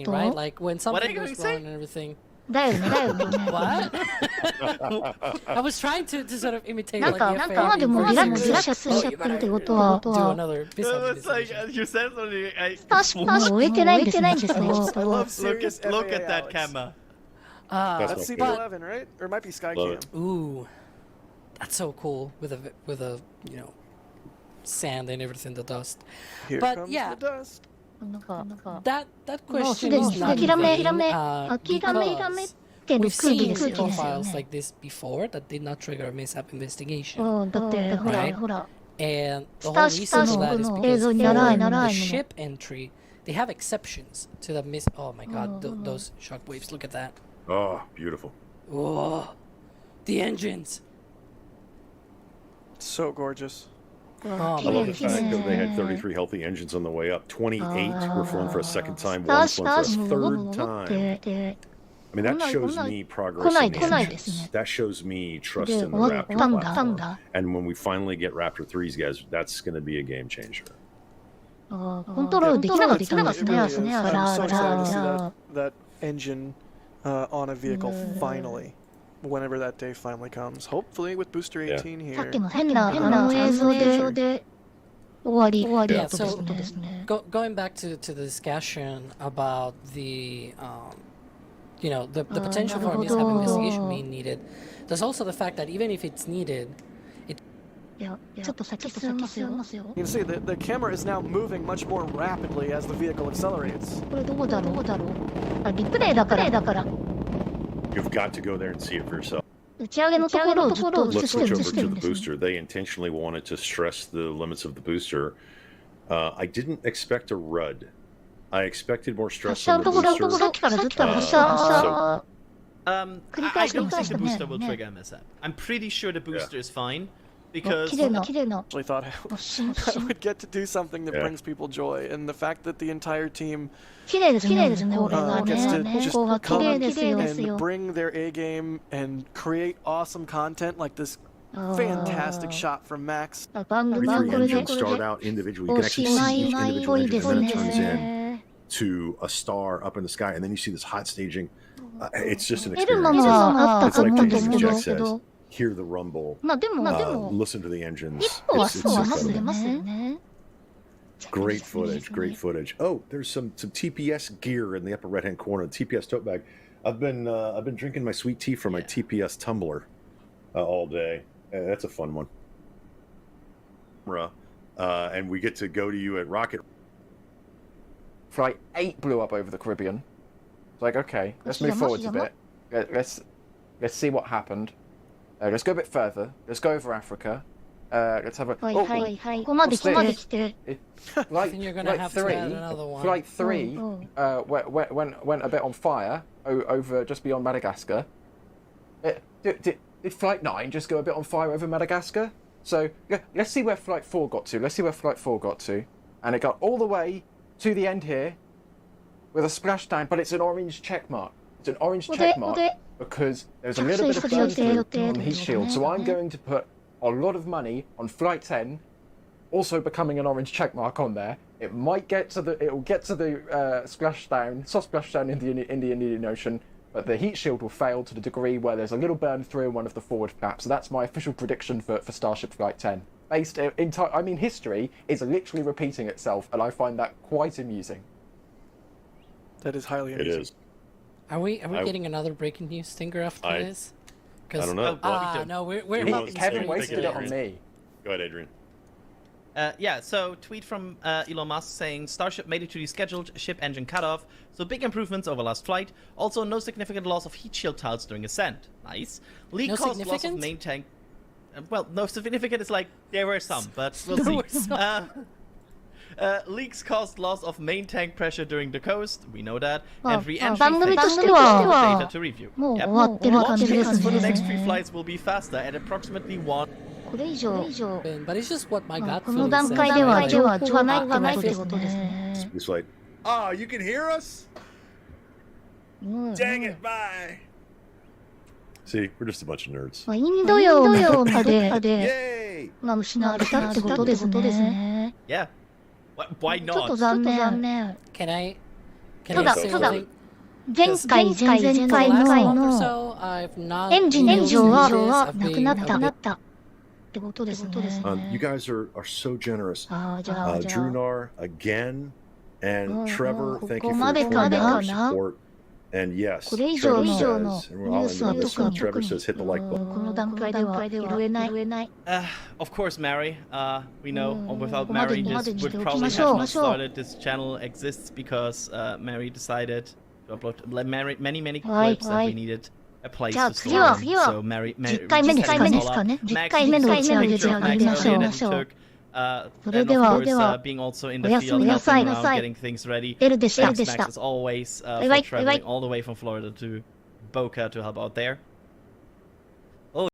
right? Like when something goes wrong and everything. What? I was trying to sort of imitate like the FA. Do another it's like you said something. Look at that camera. That's CP11, right? Or it might be Skycam. Ooh, that's so cool with a sand and everything, the dust. Here comes the dust. That question is not because we've seen profiles like this before that did not trigger a mishap investigation. Right? And the whole reason for that is because for the ship entry, they have exceptions to the oh my god, those shockwaves, look at that. Oh, beautiful. Oh, the engines. So gorgeous. I love the fact that they had 33 healthy engines on the way up. 28 were flown for a second time, one flown for a third time. I mean, that shows me progress in the engines. That shows me trust in the Raptor platform. And when we finally get Raptor 3s, guys, that's going to be a game changer. I'm so excited to see that engine on a vehicle finally. Whenever that day finally comes. Hopefully with Booster 18 here. Yeah, so going back to the discussion about the the potential for a mishap investigation being needed, there's also the fact that even if it's needed, you can see the camera is now moving much more rapidly as the vehicle accelerates. You've got to go there and see it for yourself. Let's switch over to the booster. They intentionally wanted to stress the limits of the booster. I didn't expect a RUD. I expected more stress on the booster. I don't think the booster will trigger a mishap. I'm pretty sure the booster is fine. Because I actually thought I would get to do something that brings people joy, and the fact that the entire team gets to just come and bring their A game and create awesome content like this fantastic shot from Max. Every three engines start out individually. You can actually see each individual engine and then it turns in to a star up in the sky, and then you see this hot staging. It's just an experience. It's like James Jack says. Hear the rumble, listen to the engines. It's incredible. Great footage. Oh, there's some TPS gear in the upper right-hand corner, the TPS tote bag. I've been drinking my sweet tea from my TPS tumbler all day. That's a fun one. And we get to go to you at Rocket. Flight 8 blew up over the Caribbean. It's like, okay, let's move forward a bit. Let's see what happened. Let's go a bit further. Let's go over Africa. Let's have a. I think you're gonna have to add another one. Flight 3 went a bit on fire over just beyond Madagascar. Did Flight 9 just go a bit on fire over Madagascar? So let's see where Flight 4 got to. And it got all the way to the end here with a splashdown, but it's an orange check mark. Because there's a little bit of burn through on the heat shield. So I'm going to put a lot of money on Flight 10, also becoming an orange check mark on there. It will get to the splashdown, soft splashdown in the Indian Ocean, but the heat shield will fail to the degree where there's a little burn through in one of the forward flaps. So that's my official prediction for Starship Flight 10. History is literally repeating itself, and I find that quite amusing. That is highly It amusing. is. Are we getting another breaking news stinger after this? I don't know. No, we're Kevin wasted it on me. Go ahead, Adrian. Yeah, so tweet from Elon Musk saying Starship made it to the scheduled ship engine cutoff, so big improvements over last flight. Also, no significant loss of heat shield tiles during ascent. Nice. Leak No caused loss of significant? main tank. Well, no significant is like there were some, but we'll There see. were some. Leaks caused loss of main tank pressure during the coast. We know that. Well, And re-entry 番組と phase しては data to review. もう Yep. 終わってる感 Launch じです times for the next 3 ね。 flights will be faster at approximately 1. これ以上、 But it's just what my まあ gut この feeling 段 says. 階では Like, 情報がないってことですね。 It's like, oh, you can hear us? うん Dang it, bye. See, we're just a bunch of nerds. まあインド洋のどっかで Yay! が失われたってことですね。 Yeah. Why ちょっと not? 残念。 Can I ただ say ただ something? 前回前々回 The last month or の so, I've not エンジンの異常 been は accused な of くな being ったってことですね。 You guys are so generous. ああ、じゃあ、じゃあ。 Drunar again, and Oh, Trevor, oh, thank you ここ for までかな our support. And yes, これ以上 Trevor の says, ニ and ュ we're ー all スは into this 特 one. に Trevor says, hit the like こ button. の段階では言えない。 Of course, Mary. We know without ここまで Mary, にま this でにし would ておき probably まし have ょう。 not started. This channel exists because Mary decided to upload many Right, clips that we right. needed a place じゃあ to 次は store 次 them. は So Mary, 10回目ですかね。10回目の打ち上げでありましょう。それでは being also in お the やす field みなさい。 helping around getting things ready. エルでした。 Thanks, Max, as always, Bye for bye. traveling all the way from Florida to Boca to help out there.